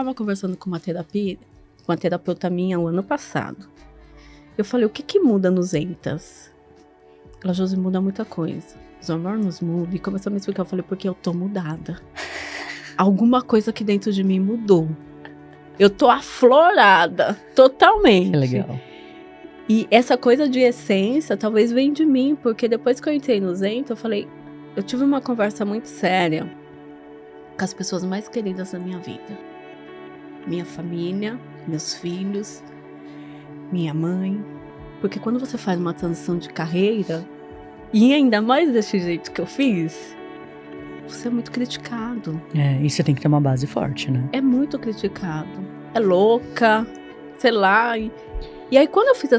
tava conversando com uma terapeuta minha o ano passado. Eu falei, o que muda nos entas? Ela, Josi, muda muita coisa. Os hormônios mudam. E começou a me explicar. Eu falei, porque eu tô mudada. Alguma coisa aqui dentro de mim mudou. Eu tô aflorada, totalmente. Que legal. E essa coisa de essência talvez vem de mim, porque depois que eu entrei no Zenta, eu tive uma conversa muito séria com as pessoas mais queridas da minha vida. Minha família, meus filhos, minha mãe. Porque quando você faz uma transição de carreira, e ainda mais desse jeito que eu fiz, você é muito criticado. E você tem que ter uma base forte, né? É muito criticado. É louca, sei lá. E aí quando eu fiz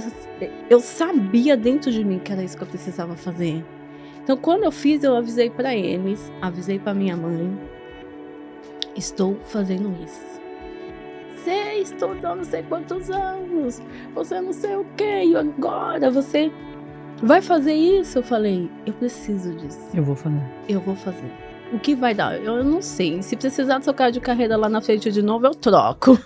eu sabia dentro de mim que era isso que eu precisava fazer. Então quando eu fiz, eu avisei pra eles, avisei pra minha mãe. Estou fazendo isso. Você estudou não sei quantos anos, você não sei o quê, e agora você vai fazer isso? Eu falei, eu preciso disso. Eu vou fazer. O que vai dar? Eu não sei. Se precisar de trocar de carreira lá na frente de novo, eu troco.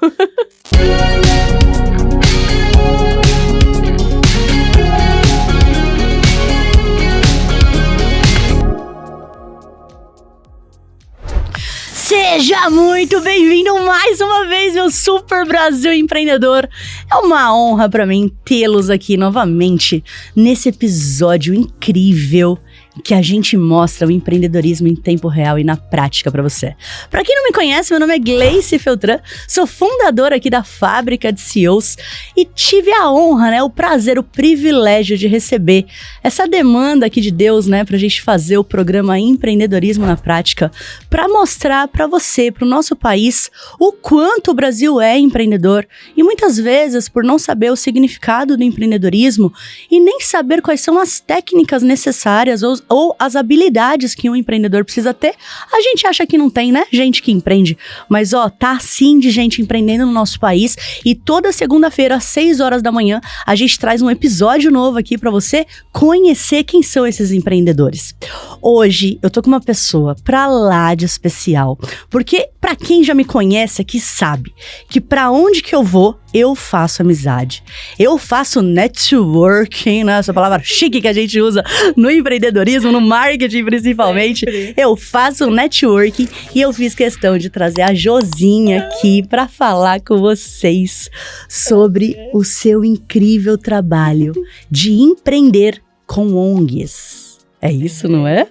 Seja muito bem-vindo mais uma vez, meu Super Brasil Empreendedor. É uma honra para mim tê-los aqui novamente nesse episódio incrível que a gente mostra o empreendedorismo em tempo real e na prática para você. Para quem não me conhece, meu nome é Gleice Feltran, sou fundadora aqui da Fábrica de CEOs e tive a honra, o prazer, o privilégio de receber essa demanda aqui de Deus, pra gente fazer o programa Empreendedorismo na Prática, para mostrar para você, para o nosso país, o quanto o Brasil é empreendedor e muitas vezes, por não saber o significado do empreendedorismo e nem saber quais são as técnicas necessárias ou as habilidades que um empreendedor precisa ter, a gente acha que não tem, gente que empreende. Mas, tá sim de gente empreendendo no nosso país e toda segunda-feira, às 6 horas da manhã, a gente traz um episódio novo aqui pra você conhecer quem são esses empreendedores. Hoje, eu tô com uma pessoa pra lá de especial, porque pra quem já me conhece aqui sabe que pra onde que eu vou, eu faço amizade. Eu faço networking, essa palavra chique que a gente usa no empreendedorismo, no marketing principalmente. Sempre. Eu faço networking e eu fiz questão de trazer a Josinha aqui para falar com vocês sobre o seu incrível trabalho de empreender com ONGs. É isso, não é?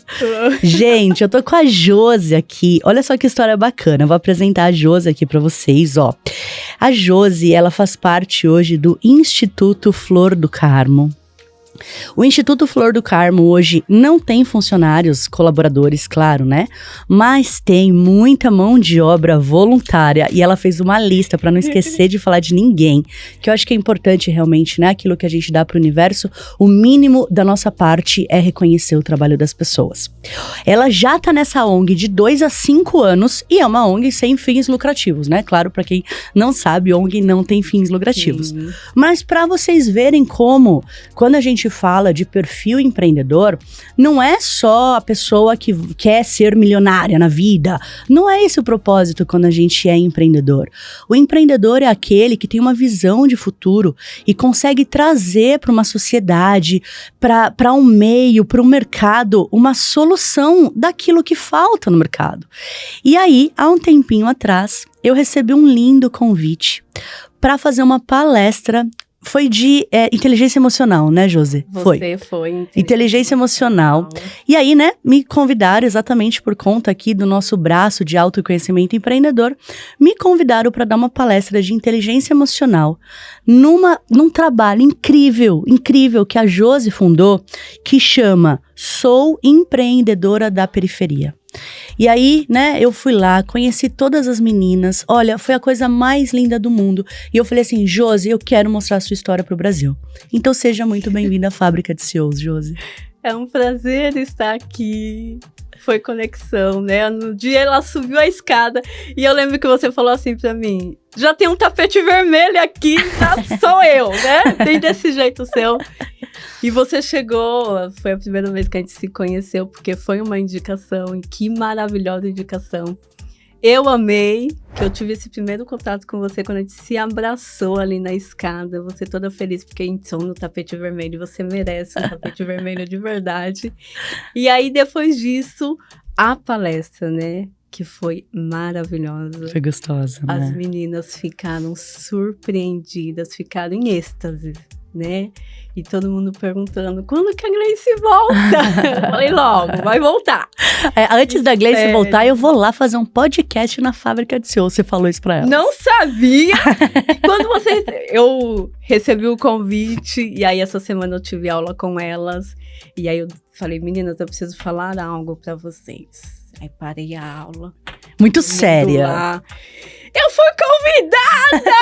Gente, eu tô com a Josi aqui. Olha só que história bacana. Eu vou apresentar a Josi aqui pra vocês, A Josi, ela faz parte hoje do Instituto Flor do Carmo. O Instituto Flor do Carmo hoje não tem funcionários, colaboradores, claro, mas tem muita mão de obra voluntária e ela fez uma lista para não esquecer de falar de ninguém, que eu acho que é importante realmente, aquilo que a gente dá para o universo, o mínimo da nossa parte é reconhecer o trabalho das pessoas. Ela já tá nessa ONG de 2 a 5 anos e é uma ONG sem fins lucrativos, Claro, para quem não sabe, ONG não tem fins lucrativos. Sim. Mas para vocês verem como, quando a gente fala de perfil empreendedor, não é só a pessoa que quer ser milionária na vida. Não é esse o propósito quando a gente é empreendedor. O empreendedor é aquele que tem uma visão de futuro e consegue trazer para uma sociedade, para um meio, para um mercado, uma solução daquilo que falta no mercado. E aí, há um tempinho atrás, eu recebi um lindo convite para fazer uma palestra. Foi de inteligência emocional, Josi? Você foi. Inteligência emocional. E aí, me convidaram exatamente por conta aqui do nosso braço de autoconhecimento empreendedor, me convidaram para dar uma palestra de inteligência emocional num trabalho incrível que a Josi fundou, que chama Sou Empreendedora da Periferia. E aí, eu fui lá, conheci todas as meninas, olha, foi a coisa mais linda do mundo. E eu falei assim, Josi, eu quero mostrar a sua história pro Brasil. Então seja muito bem-vinda à Fábrica de CEOs, Josi. É um prazer estar aqui. Foi conexão, No dia ela subiu a escada e eu lembro que você falou assim pra mim, já tem um tapete vermelho aqui, sou eu, Tem desse jeito seu. E você chegou, foi a primeira vez que a gente se conheceu, porque foi uma indicação, e que maravilhosa indicação. Eu amei que eu tive esse primeiro contato com você quando a gente se abraçou ali na escada. Você toda feliz porque entrou no tapete vermelho. Você merece um tapete vermelho de verdade. E aí, depois disso, a palestra, né? Que foi maravilhosa. Foi gostosa, né? As meninas ficaram surpreendidas, ficaram em êxtase, né? E todo mundo perguntando, quando que a Gleice volta? Eu falei, logo, vai voltar. Antes da Gleice voltar, eu vou lá fazer um podcast na Fábrica de Seu. Você falou isso pra ela? Não sabia! Quando eu recebi o convite, e aí essa semana eu tive aula com elas, e aí eu falei, meninas, eu preciso falar algo pra vocês. Aí parei a aula. Muito séria. Lá. Eu fui convidada!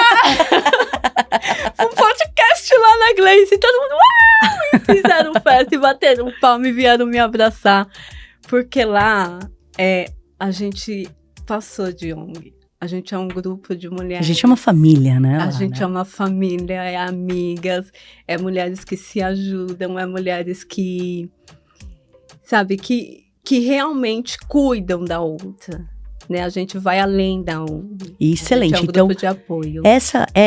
Um podcast lá na Gleice. Todo mundo, uau! E fizeram festa e bateram palma e vieram me abraçar. Porque lá, a gente passou de ONG. A gente é um grupo de mulheres. A gente é uma família, né? A gente é uma família, é amigas, é mulheres que se ajudam, é mulheres que, sabe, que realmente cuidam da outra, né? A gente vai além da ONG. Excelente. A gente é um grupo de apoio.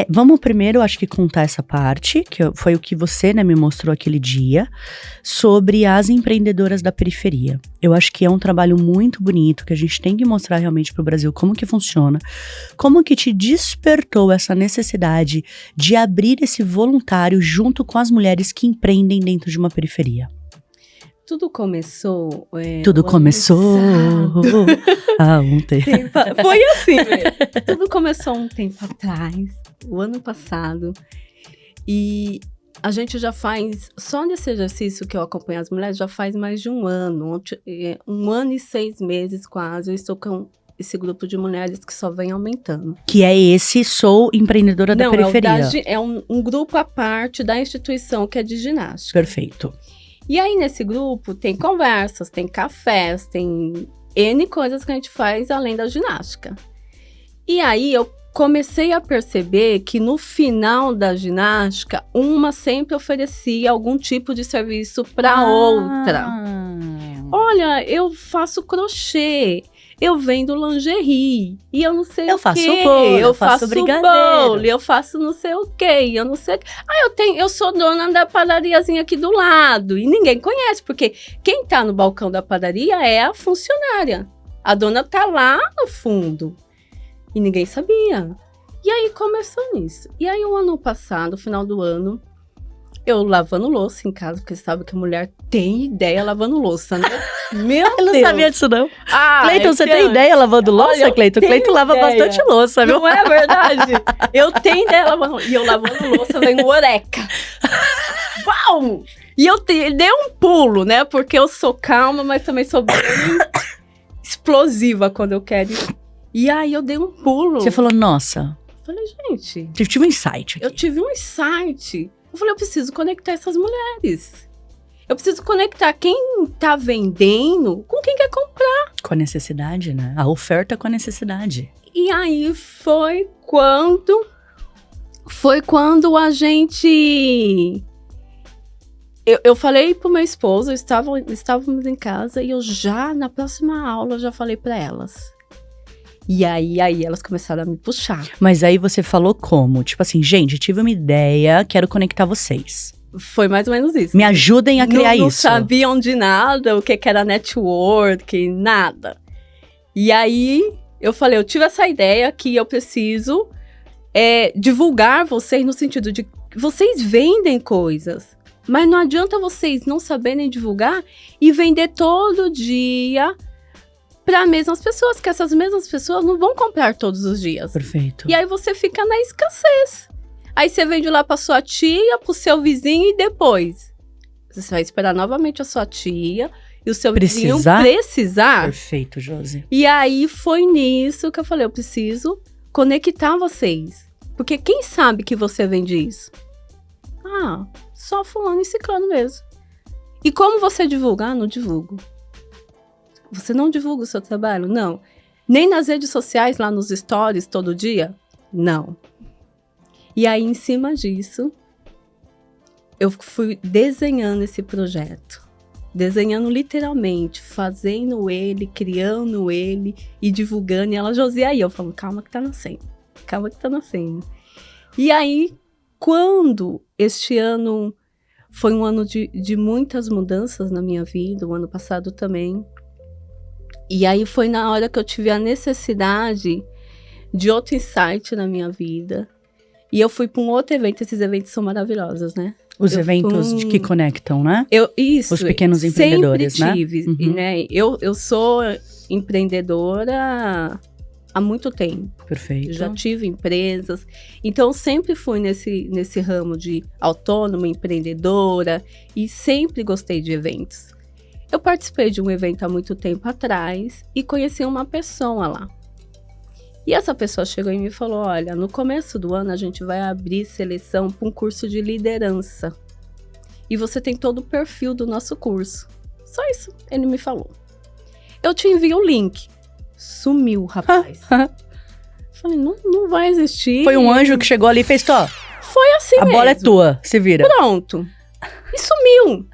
Vamos primeiro, acho que contar essa parte, que foi o que você, né, me mostrou aquele dia, sobre as empreendedoras da periferia. Eu acho que é um trabalho muito bonito, que a gente tem que mostrar realmente para o Brasil como que funciona, como que te despertou essa necessidade de abrir esse voluntário junto com as mulheres que empreendem dentro de uma periferia. Tudo começou... Tudo começou há um tempo. Foi assim mesmo. Tudo começou um tempo atrás, o ano passado. E a gente já faz... Só nesse exercício que eu acompanho as mulheres, já faz mais de um ano. 1 ano e 6 meses quase. Eu estou com esse grupo de mulheres que só vem aumentando. Que é esse Sou Empreendedora da Periferia. É um grupo à parte da instituição que é de ginástica. Perfeito. E aí, nesse grupo, tem conversas, tem cafés, tem N coisas que a gente faz além da ginástica. E aí, eu comecei a perceber que no final da ginástica, uma sempre oferecia algum tipo de serviço para outra. Olha, eu faço crochê. Eu vendo lingerie, e eu não sei eu o faço quê. Bolo, eu faço brigadeiro. Eu faço não sei o quê, eu não sei. Eu sou dona da padariazinha aqui do lado, e ninguém conhece, porque quem tá no balcão da padaria é a funcionária. A dona tá lá no fundo, e ninguém sabia. E aí começou nisso. E aí o ano passado, no final do ano, eu lavando louça em casa, porque você sabe que a mulher tem ideia lavando louça, né? Meu Deus! Eu não sabia disso, não. Cleiton, você tem ideia? Ideia lavando louça, Cleiton? Cleiton lava bastante louça, viu? Não é verdade? Eu tenho ideia lavando louça. E eu lavando louça, vem o Oreca. Uau! E eu dei um pulo, né? Porque eu sou calma, mas também sou bem explosiva quando eu quero. E aí eu dei um pulo. Você falou, nossa. Falei, gente... Eu tive um insight aqui. Eu tive um insight. Eu falei, eu preciso conectar essas mulheres. Eu preciso conectar quem tá vendendo com quem quer comprar. Com a necessidade, né? A oferta com a necessidade. E aí foi quando a gente... Eu falei pro meu esposo, estávamos em casa, e eu já, na próxima aula, já falei pra elas. E aí elas começaram a me puxar. Mas aí você falou como? Tipo assim, gente, tive uma ideia, quero conectar vocês. Foi mais ou menos isso. Me ajudem a criar isso. Não sabiam de nada, o que era network, nada. E aí, eu falei, eu tive essa ideia que eu preciso divulgar vocês no sentido de... Vocês vendem coisas, mas não adianta vocês não saberem divulgar e vender todo dia... para as mesmas pessoas, que essas mesmas pessoas não vão comprar todos os dias. Perfeito. E aí você fica na escassez. Aí você vende lá para sua tia, para o seu vizinho e depois você vai esperar novamente a sua tia e o seu vizinho precisar. Perfeito, Josi. E aí foi nisso que eu falei, eu preciso conectar vocês. Porque quem sabe que você vende isso? Só fulano e ciclano mesmo. E como você divulga? Não divulgo. Você não divulga o seu trabalho? Não. Nem nas redes sociais, lá nos stories, todo dia? Não. E aí, em cima disso, eu fui desenhando esse projeto. desenhando literalmente, fazendo ele, criando ele e divulgando. E ela, Josi, aí eu falo, calma que tá nascendo. E aí, quando este ano foi um ano de muitas mudanças na minha vida, o ano passado também. E aí foi na hora que eu tive a necessidade de outro insight na minha vida. E eu fui para um outro evento, esses eventos são maravilhosos, né? Os eventos que conectam, né? Isso. Os pequenos empreendedores, sempre tive, né? Eu sou empreendedora há muito tempo. Perfeito. Já tive empresas. Então, sempre fui nesse ramo de autônoma, empreendedora. E sempre gostei de eventos. Eu participei de um evento há muito tempo atrás e conheci uma pessoa lá. E essa pessoa chegou e me falou, olha, no começo do ano a gente vai abrir seleção para um curso de liderança. E você tem todo o perfil do nosso curso. Só isso, ele me falou. Eu te envio o link. Sumiu, rapaz. Falei, não vai existir. Foi um anjo que chegou ali e fez, ó. Foi assim mesmo. A bola é tua, se vira. Pronto. E sumiu.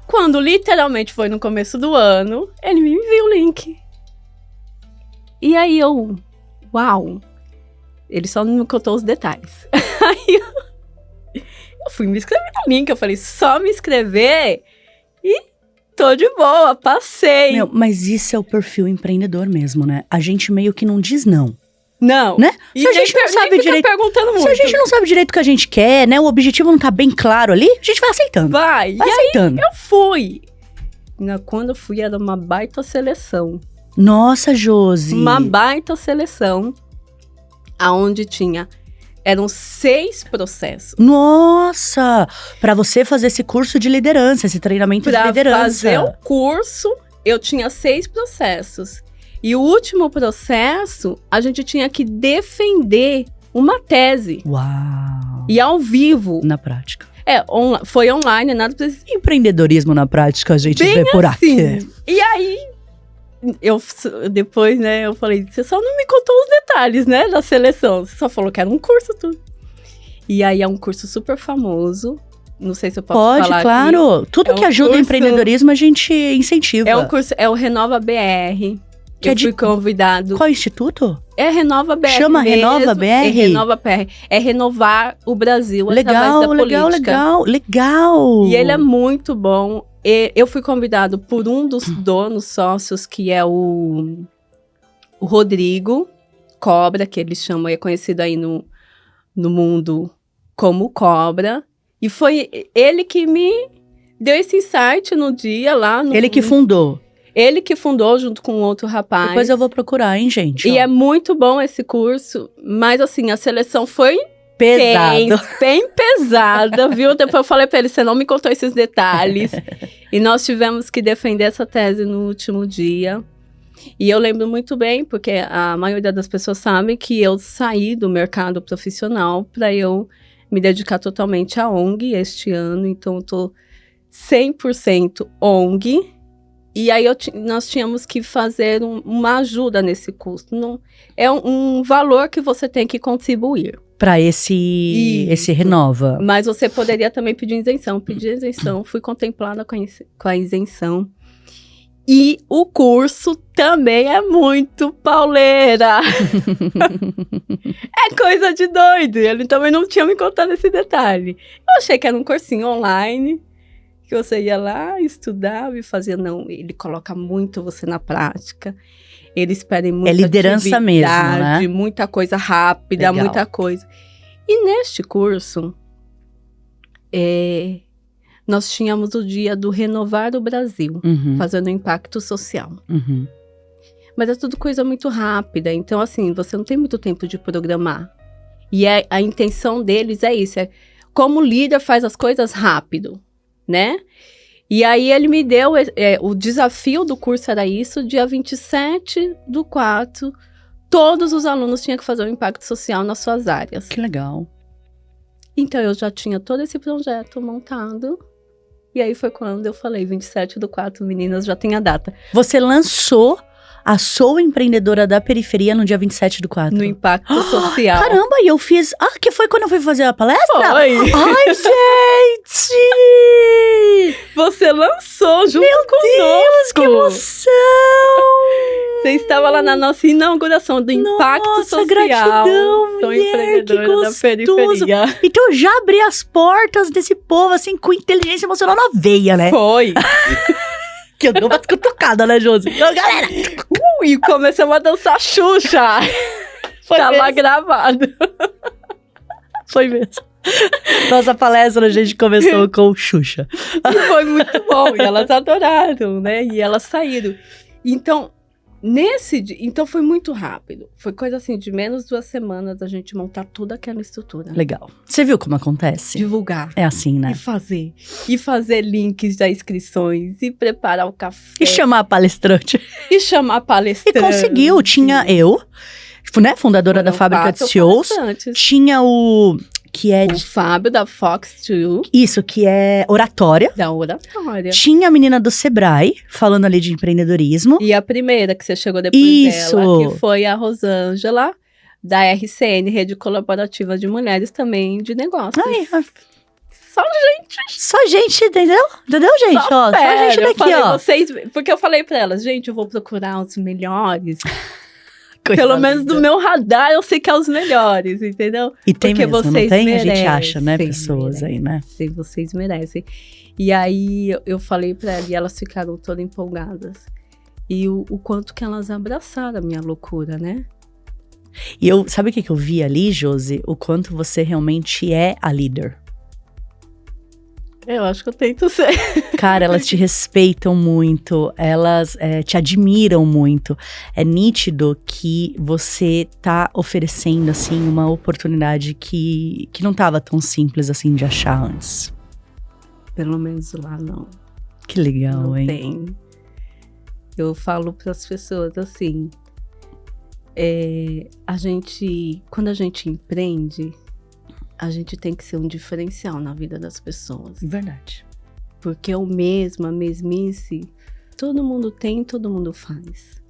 Quando literalmente foi no começo do ano, ele me enviou o link. E aí uau, ele só não me contou os detalhes. Aí eu fui me inscrever no link, eu falei, só me inscrever e tô de boa, passei. Meu, mas isso é o perfil empreendedor mesmo, né? A gente meio que não diz não. Não. Né? Se a gente não sabe direito, perguntando muito. Se a gente não sabe direito o que a gente quer, né? O objetivo não tá bem claro ali, a gente vai aceitando. Vai aceitando. Aí eu fui. Quando eu fui, era uma baita seleção. Nossa, Josi. Uma baita seleção, aonde eram 6 processos. Nossa! Pra você fazer esse curso de liderança, esse treinamento de liderança. Pra fazer o curso, eu tinha 6 processos. E o último processo, a gente tinha que defender uma tese. Uau! E ao vivo. Na prática. Foi online, nada pra... Empreendedorismo na prática, a gente vê por assim. aqui. E aí, depois, né, eu falei, você só não me contou os detalhes, né, da seleção. Você só falou que era um curso, tudo. E aí, é um curso super famoso. Não sei se eu posso falar. Pode, claro. Aqui. Tudo que ajuda o empreendedorismo, a gente incentiva. É um curso, é o Renova BR. Que eu fui convidado. Qual instituto? É Renova BR. Chama mesmo. Renova BR? É Renova BR. É renovar o Brasil através da política. Legal. E ele é muito bom. Eu fui convidado por um dos donos sócios, que é o Rodrigo Cobra, que eles chamam, é conhecido aí no mundo como Cobra. E foi ele que me deu esse insight no dia lá. Ele que fundou. Ele que fundou junto com outro rapaz. Depois eu vou procurar, hein, gente? E é muito bom esse curso, mas assim, a seleção foi bem pesada, viu? Depois eu falei pra ele, você não me contou esses detalhes. E nós tivemos que defender essa tese no último dia. E eu lembro muito bem, porque a maioria das pessoas sabe que eu saí do mercado profissional para eu me dedicar totalmente à ONG este ano. Então, eu tô 100% ONG. E aí nós tínhamos que fazer uma ajuda nesse custo. Não, é um valor que você tem que contribuir. Para esse Renova. Mas você poderia também pedir isenção. Pedi isenção, fui contemplada com a isenção. E o curso também é muito pauleira. É coisa de doido. Ele também não tinha me contado esse detalhe. Eu achei que era um cursinho online, que você ia lá, estudava e fazia. Não, ele coloca muito você na prática. Eles pedem muita liderança mesmo, né? Muita coisa rápida, legal. Muita coisa. E neste curso, nós tínhamos o dia do Renovar o Brasil, fazendo impacto social. Mas é tudo coisa muito rápida, então assim, você não tem muito tempo de programar. E a intenção deles é isso, como o líder faz as coisas rápido, né? E aí ele me deu, o desafio do curso era isso, dia 27/4, todos os alunos tinham que fazer um impacto social nas suas áreas. Que legal. Então eu já tinha todo esse projeto montado, e aí foi quando eu falei, 27/4, meninas, já tem a data. Você lançou Sou Empreendedora da Periferia no dia 27/4. No Impacto Social. Caramba, e eu fiz... que foi quando eu fui fazer a palestra? Foi. Ai, gente! Você lançou junto Meu conosco. Deus, que emoção! Você estava lá na nossa inauguração do Impacto Nossa, Social. gratidão, Sou mulher, empreendedora que da gostoso. periferia. Então eu já abri as portas desse povo, assim, com inteligência emocional na veia, né? Foi. Que eu dou uma cutucada, né, Josi? Então, galera! E começamos a dançar Xuxa. Foi Tá lá mesmo. gravado. Foi mesmo. Nossa palestra, a gente começou com Xuxa. E foi muito bom. E elas adoraram, né? E elas saíram. Então, então foi muito rápido. Foi coisa assim, de menos de 2 semanas a gente montar toda aquela estrutura. Legal. Você viu como acontece? Divulgar. É assim, né? E fazer links das inscrições. E preparar o café. E chamar a palestrante. E chamar E palestrante. conseguiu. Tinha eu, né, fundadora da Fábrica de CEOs. Tinha o... que é... O Fábio da Fox 2. Isso, que é oratória. Da oratória. Tinha a menina do Sebrae, falando ali de empreendedorismo. E a primeira que você chegou depois Isso. dela, que foi a Rosângela, da RCN, Rede Colaborativa de Mulheres, também de negócios. Ai, Só só gente, entendeu? Entendeu, gente? Só gente eu daqui, falei, ó. porque eu falei pra elas, gente, eu vou procurar os melhores. Coisa Pelo menos linda. do meu radar, eu sei que é os melhores, entendeu? E tem porque mesmo, não vocês tem? A gente merecem, acha, né, pessoas aí, né? Sim, vocês merecem. E aí, eu falei pra elas, e elas ficaram todas empolgadas. E o quanto que elas abraçaram a minha loucura, né? E sabe o que eu vi ali, Josi? O quanto você realmente é a líder. Eu acho que eu tento ser. Cara, elas te respeitam muito, elas te admiram muito. É nítido que você tá oferecendo, assim, uma oportunidade que não tava tão simples, assim, de achar antes. Pelo menos lá não. Que legal, Não hein? tem. Eu falo para as pessoas assim, quando a gente empreende, a gente tem que ser um diferencial na vida das pessoas. Verdade. Porque a mesmice, todo mundo tem, todo mundo faz.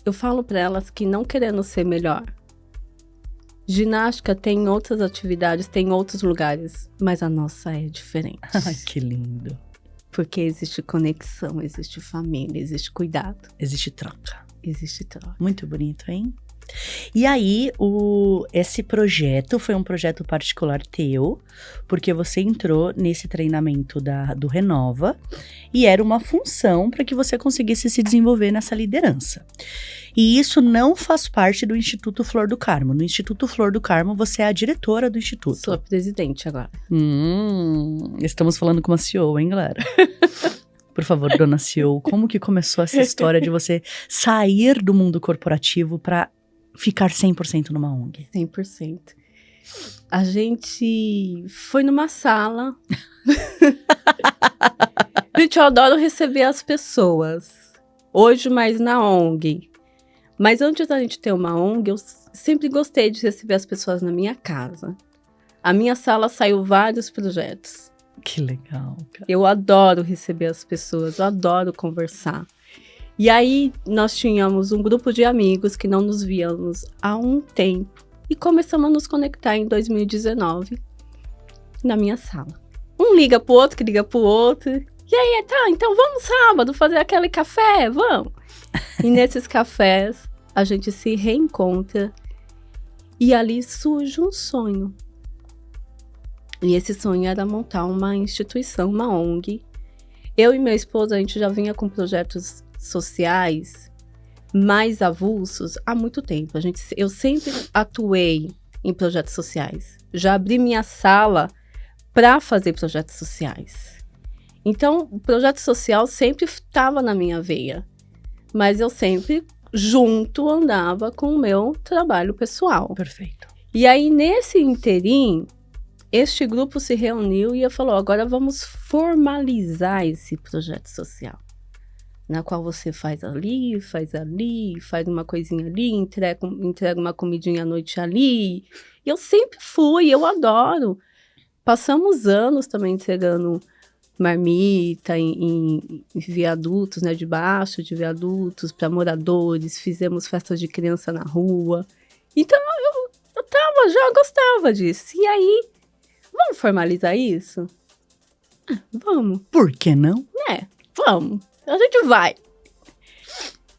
Eu falo para elas que não querendo ser melhor. Ginástica tem outras atividades, tem outros lugares, mas a nossa é diferente. Ai, que lindo. Porque existe conexão, existe família, existe cuidado, Existe troca. existe troca. Muito bonito, hein? E aí, esse projeto foi um projeto particular teu, porque você entrou nesse treinamento do Renova e era uma função para que você conseguisse se desenvolver nessa liderança. E isso não faz parte do Instituto Flor do Carmo. No Instituto Flor do Carmo, você é a diretora do Instituto. Sou a presidente agora. Estamos falando com uma CEO, hein, galera? Por favor, dona CEO, como que começou essa história de você sair do mundo corporativo para ficar 100% numa ONG? 100%. A gente foi numa sala. Gente, eu adoro receber as pessoas. Hoje, mais na ONG. Mas antes da gente ter uma ONG, eu sempre gostei de receber as pessoas na minha casa. A minha sala saiu vários projetos. Que legal, cara. Eu adoro receber as pessoas, eu adoro conversar. E aí, nós tínhamos um grupo de amigos que não nos víamos há um tempo. E começamos a nos conectar em 2019, na minha sala. Um liga pro outro, que liga pro outro. E aí, tá, então vamos sábado fazer aquele café, vamos. E nesses cafés, a gente se reencontra. E ali surge um sonho. E esse sonho era montar uma instituição, uma ONG. Eu e meu esposo, a gente já vinha com projetos sociais mais avulsos há muito tempo. Eu sempre atuei em projetos sociais. Já abri minha sala para fazer projetos sociais. Então, o projeto social sempre estava na minha veia. Mas eu sempre, junto, andava com o meu trabalho pessoal. Perfeito. E aí, nesse interim, este grupo se reuniu e falou, agora vamos formalizar esse projeto social. Na qual você faz uma coisinha ali, entrega uma comidinha à noite ali. E eu sempre fui, eu adoro. Passamos anos também entregando marmita em viadutos, né, debaixo de viadutos, para moradores, fizemos festas de criança na rua. Então, já gostava disso. E aí, vamos formalizar isso? Vamos. Por que não? Vamos. A gente vai.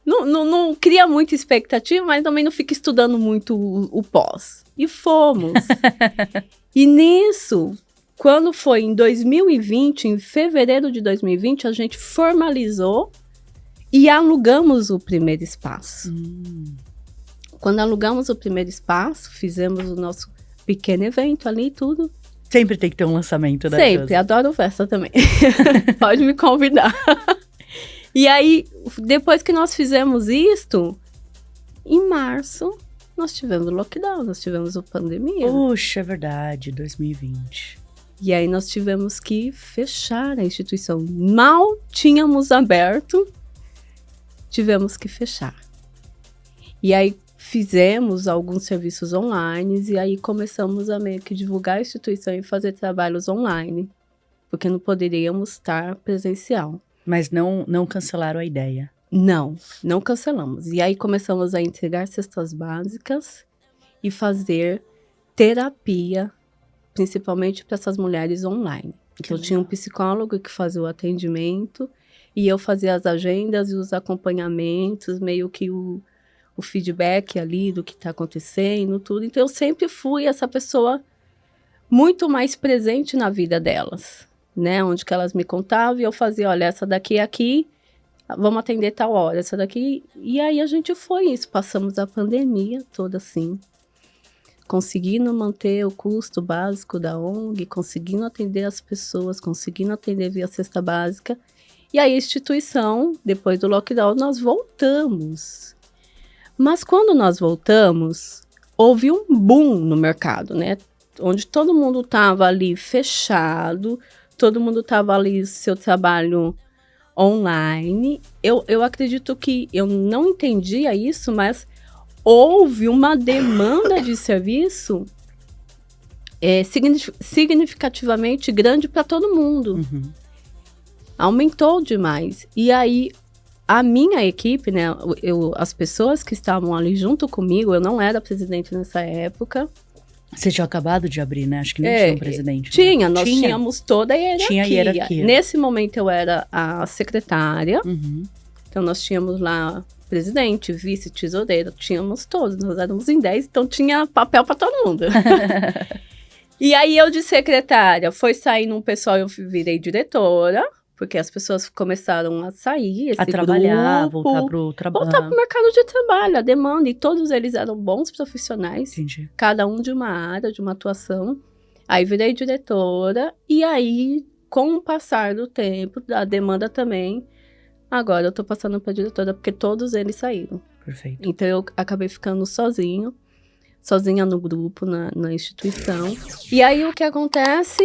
Não cria muita expectativa, mas também não fica estudando muito o pós. E fomos. E nisso, quando foi em 2020, em fevereiro de 2020, a gente formalizou e alugamos o primeiro espaço. Quando alugamos o primeiro espaço, fizemos o nosso pequeno evento ali e tudo. Sempre tem que ter um lançamento, né? Sempre, adoro festa também. Pode me convidar. E aí, depois que nós fizemos isto, em março, nós tivemos lockdown, nós tivemos a pandemia. Puxa, é verdade, 2020. E aí nós tivemos que fechar a instituição. Mal tínhamos aberto, tivemos que fechar. E aí fizemos alguns serviços online e aí começamos a meio que divulgar a instituição e fazer trabalhos online, porque não poderíamos estar presencial. Mas não cancelaram a ideia. Não cancelamos. E aí começamos a entregar cestas básicas e fazer terapia, principalmente para essas mulheres online. Então, tinha um psicólogo que fazia o atendimento e eu fazia as agendas e os acompanhamentos, meio que o feedback ali do que está acontecendo, tudo. Então, eu sempre fui essa pessoa muito mais presente na vida delas, né? Onde que elas me contavam e eu fazia, olha, essa daqui é aqui, vamos atender tal hora, essa daqui. E aí a gente foi isso, passamos a pandemia toda assim, conseguindo manter o custo básico da ONG, conseguindo atender as pessoas, conseguindo atender via cesta básica. E aí a instituição, depois do lockdown, nós voltamos. Mas quando nós voltamos, houve um boom no mercado, né? Onde todo mundo estava ali fechado, todo mundo estava ali seu trabalho online. Eu acredito que eu não entendia isso, mas houve uma demanda de serviço significativamente grande para todo mundo. Aumentou demais. E aí, a minha equipe, né, as pessoas que estavam ali junto comigo, eu não era presidente nessa época. Você tinha acabado de abrir, né? Acho que nem tinha um presidente. Tinha, né? Nós tínhamos toda a hierarquia. Tinha hierarquia. Nesse momento, eu era a secretária. Então, nós tínhamos lá presidente, vice, tesoureiro, tínhamos todos. Nós éramos em 10, então tinha papel para todo mundo. E aí, eu de secretária, foi saindo um pessoal, eu virei diretora. Porque as pessoas começaram a sair, a trabalhar, voltar pro trabalho. Voltar pro mercado de trabalho, a demanda. E todos eles eram bons profissionais. Entendi. Cada um de uma área, de uma atuação. Aí virei diretora. E aí, com o passar do tempo, da demanda também, agora eu tô passando pra diretora, porque todos eles saíram. Perfeito. Então, eu acabei ficando sozinha no grupo, na instituição. E aí, o que acontece...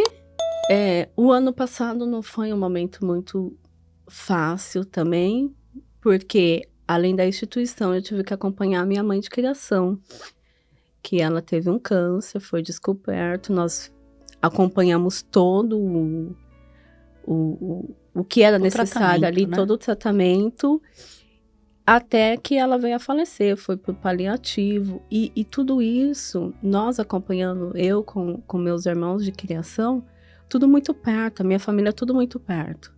o ano passado não foi um momento muito fácil também, porque além da instituição, eu tive que acompanhar a minha mãe de criação, que ela teve um câncer, foi descoberto, nós acompanhamos todo o que era necessário ali, né? Todo o tratamento, até que ela veio a falecer, foi pro paliativo, e tudo isso, nós acompanhando, eu com meus irmãos de criação, tudo muito perto, a minha família tudo muito perto.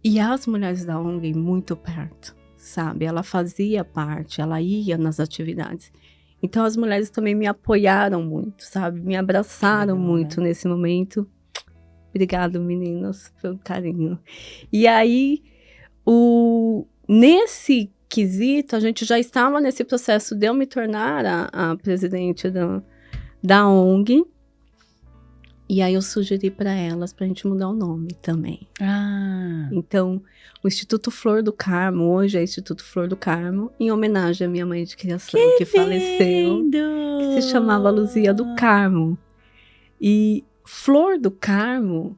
E as mulheres da ONG muito perto, sabe? Ela fazia parte, ela ia nas atividades. Então as mulheres também me apoiaram muito, sabe? Me abraçaram muito, né? Nesse momento. Obrigada, meninas, pelo carinho. E aí, nesse quesito, a gente já estava nesse processo de eu me tornar a presidente da ONG. E aí eu sugeri para elas, pra gente mudar o nome também. Então, o Instituto Flor do Carmo, hoje é Instituto Flor do Carmo, em homenagem à minha mãe de criação, que faleceu, que se chamava Luzia do Carmo. E Flor do Carmo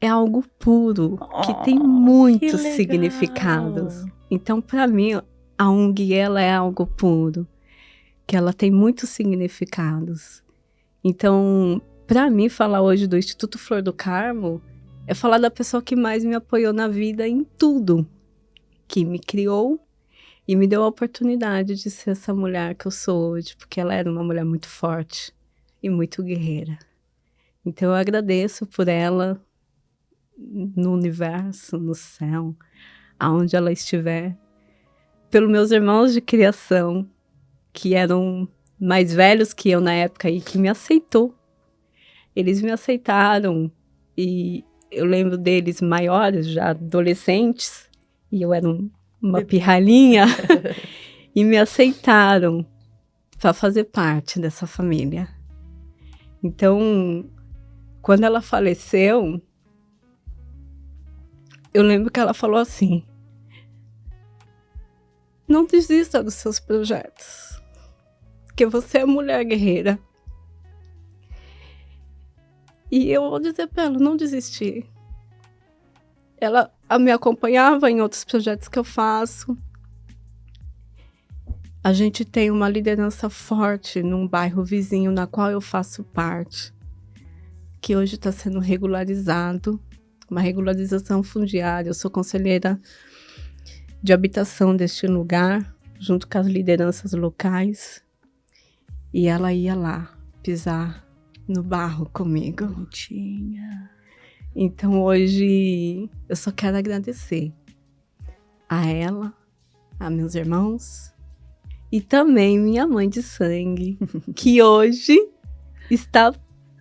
é algo puro, que tem muitos significados. Então, para mim, a ONG, ela é algo puro, que ela tem muitos significados. Então... Para mim, falar hoje do Instituto Flor do Carmo é falar da pessoa que mais me apoiou na vida em tudo. Que me criou e me deu a oportunidade de ser essa mulher que eu sou hoje. Porque ela era uma mulher muito forte e muito guerreira. Então eu agradeço por ela no universo, no céu, aonde ela estiver. Pelos meus irmãos de criação, que eram mais velhos que eu na época e que me aceitou. Eles me aceitaram e eu lembro deles maiores, já adolescentes, e eu era uma pirralhinha, e me aceitaram para fazer parte dessa família. Então, quando ela faleceu, eu lembro que ela falou assim: não desista dos seus projetos, porque você é mulher guerreira. E eu vou dizer para ela, não desistir. Ela me acompanhava em outros projetos que eu faço. A gente tem uma liderança forte num bairro vizinho na qual eu faço parte, que hoje está sendo regularizado, uma regularização fundiária. Eu sou conselheira de habitação deste lugar, junto com as lideranças locais, e ela ia lá pisar no barro comigo. Bonitinha. Então hoje eu só quero agradecer a ela, a meus irmãos e também minha mãe de sangue, que hoje está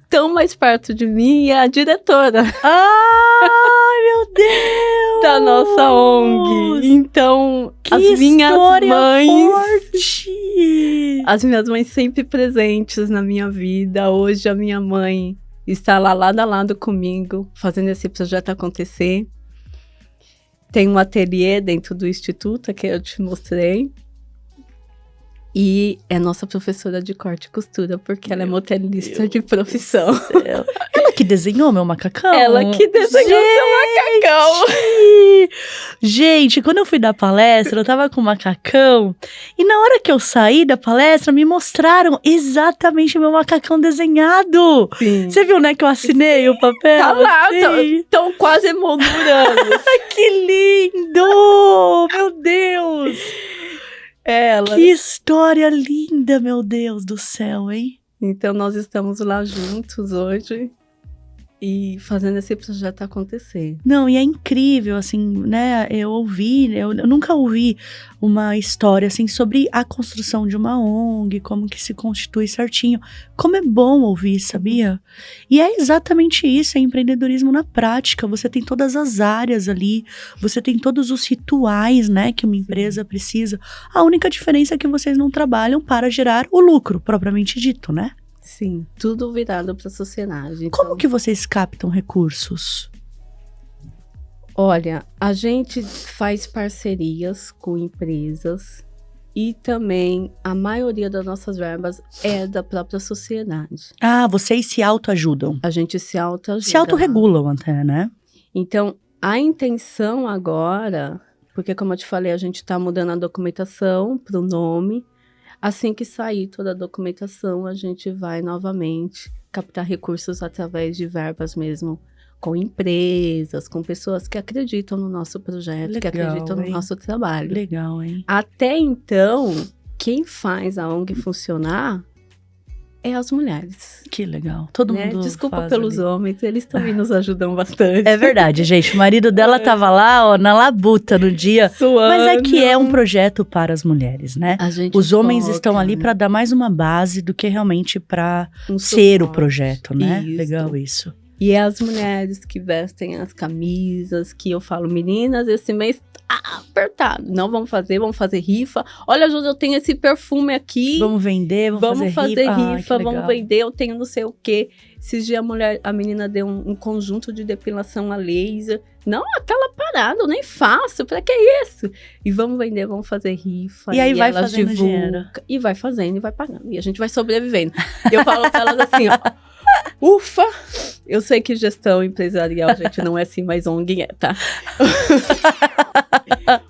tão mais perto de mim e é a diretora. Ai, meu Deus! Da nossa ONG. Então, que as minhas mães... forte! As minhas mães sempre presentes na minha vida. Hoje a minha mãe está lá lado a lado comigo, fazendo esse projeto acontecer. Tem um ateliê dentro do instituto que eu te mostrei. E é nossa professora de corte e costura, porque ela é modelista de profissão. Ela que desenhou meu macacão? Ela que desenhou seu macacão. Gente, quando eu fui dar palestra, eu tava com o macacão. E na hora que eu saí da palestra, me mostraram exatamente meu macacão desenhado. Sim. Você viu, né, que eu assinei o papel? Tá lá, assim? estão quase emoldurando. Que lindo! Meu Deus! Ela. Que história linda, meu Deus do céu, hein? Então, nós estamos lá juntos hoje e fazendo esse projeto acontecer. Não, e é incrível, assim, né? Eu nunca ouvi uma história, assim, sobre a construção de uma ONG, como que se constitui certinho. Como é bom ouvir, sabia? E é exatamente isso, é empreendedorismo na prática. Você tem todas as áreas ali, você tem todos os rituais, né, que uma empresa precisa. A única diferença é que vocês não trabalham para gerar o lucro, propriamente dito, né? Sim, tudo virado para a sociedade. Então, Como que vocês captam recursos? olha, a gente faz parcerias com empresas e também a maioria das nossas verbas é da própria sociedade. Ah, vocês se autoajudam. A gente se autoajuda. Se autorregulam até, né? Então, a intenção agora, porque como eu te falei, a gente está mudando a documentação para o nome. Assim que sair toda a documentação, a gente vai novamente captar recursos através de verbas mesmo, com empresas, com pessoas que acreditam no nosso projeto, que acreditam no nosso trabalho. Legal, hein? Até então, quem faz a ONG funcionar é as mulheres. Que legal. Todo Né? mundo Desculpa faz pelos ali. homens, eles também nos ajudam bastante. É verdade, gente. O marido dela tava lá, ó, na labuta no dia. Suando. Mas é que é um projeto para as mulheres, né? A gente Os homens foca, estão ali para dar mais uma base do que realmente para um ser o suporte. projeto, né? Isso. Legal isso. E é as mulheres que vestem as camisas, que eu falo, meninas, esse mês tá apertado. Não vamos fazer rifa. Olha, Júlia, eu tenho esse perfume aqui. Vamos vender, Vamos fazer rifa. rifa, Ah, que vamos legal. vender, eu tenho não sei o quê. Esses dias a menina deu um conjunto de depilação a laser. Não, aquela parada, eu nem faço, pra que isso? E vamos vender, vamos fazer rifa. E aí vai elas fazendo divulgam, dinheiro. e vai fazendo, e vai pagando. E a gente vai sobrevivendo. E eu falo pra elas assim, ó. Ufa! Eu sei que gestão empresarial, gente, não é assim, mas ONG é, tá?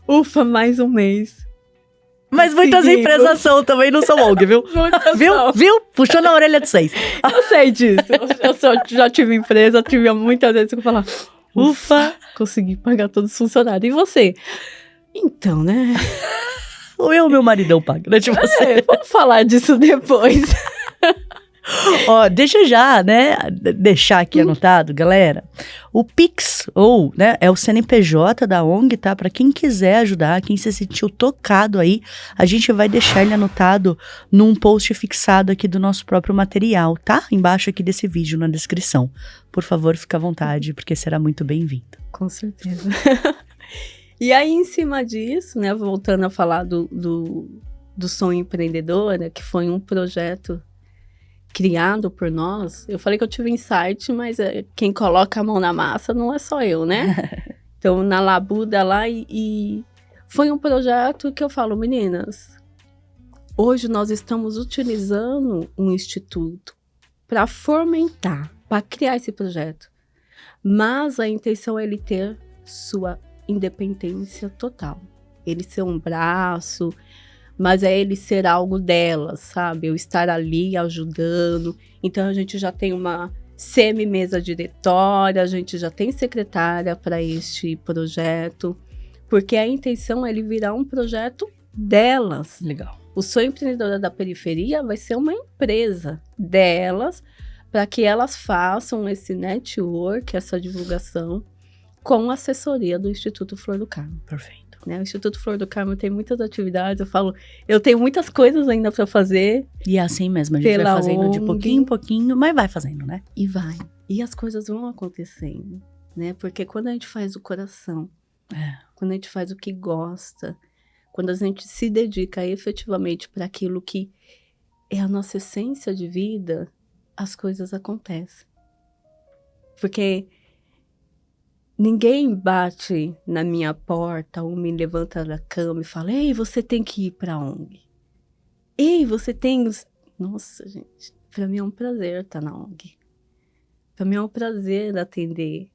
Ufa, mais um mês. Mas muitas Seguimos. empresas são também, não são ONG, viu? Viu? Puxou na orelha de vocês. Eu sei disso. Já tive empresa, tive muitas vezes que eu falava, Ufa! Consegui pagar todos os funcionários. E você? Então, né? Ou eu, meu maridão, paga, né? Tipo assim. Vamos falar disso depois. Ó, deixa já, né, deixar aqui anotado, galera. O Pix, ou, né, é o CNPJ da ONG, tá? Pra quem quiser ajudar, quem se sentiu tocado aí, a gente vai deixar ele anotado num post fixado aqui do nosso próprio material, tá? Embaixo aqui desse vídeo, na descrição. Por favor, fica à vontade, porque será muito bem-vindo. Com certeza. E aí, em cima disso, né, voltando a falar do Sonho Empreendedora, que foi um projeto criado por nós, eu falei que eu tive insight, mas quem coloca a mão na massa não é só eu, né? Então, na Labuda lá, e foi um projeto que eu falo, meninas, hoje nós estamos utilizando um instituto para fomentar, para criar esse projeto, mas a intenção é ele ter sua independência total, ele ser um braço, mas é ele ser algo delas, sabe? Eu estar ali ajudando. Então, a gente já tem uma semi-mesa diretória, a gente já tem secretária para este projeto, porque a intenção é ele virar um projeto delas. Legal. O Sonho Empreendedora da Periferia vai ser uma empresa delas, para que elas façam esse network, essa divulgação, com a assessoria do Instituto Flor do Carmo. Perfeito. Né? O Instituto Flor do Carmo tem muitas atividades, eu falo, eu tenho muitas coisas ainda para fazer. E é assim mesmo, a gente vai fazendo de pouquinho em pouquinho, mas vai fazendo, né? E vai. E as coisas vão acontecendo, né? Porque quando a gente faz o coração, quando a gente faz o que gosta, quando a gente se dedica efetivamente para aquilo que é a nossa essência de vida, as coisas acontecem. Porque ninguém bate na minha porta ou me levanta da cama e fala, ei, você tem que ir para a ONG. Ei, você tem... Nossa, gente, para mim é um prazer estar na ONG. Para mim é um prazer atender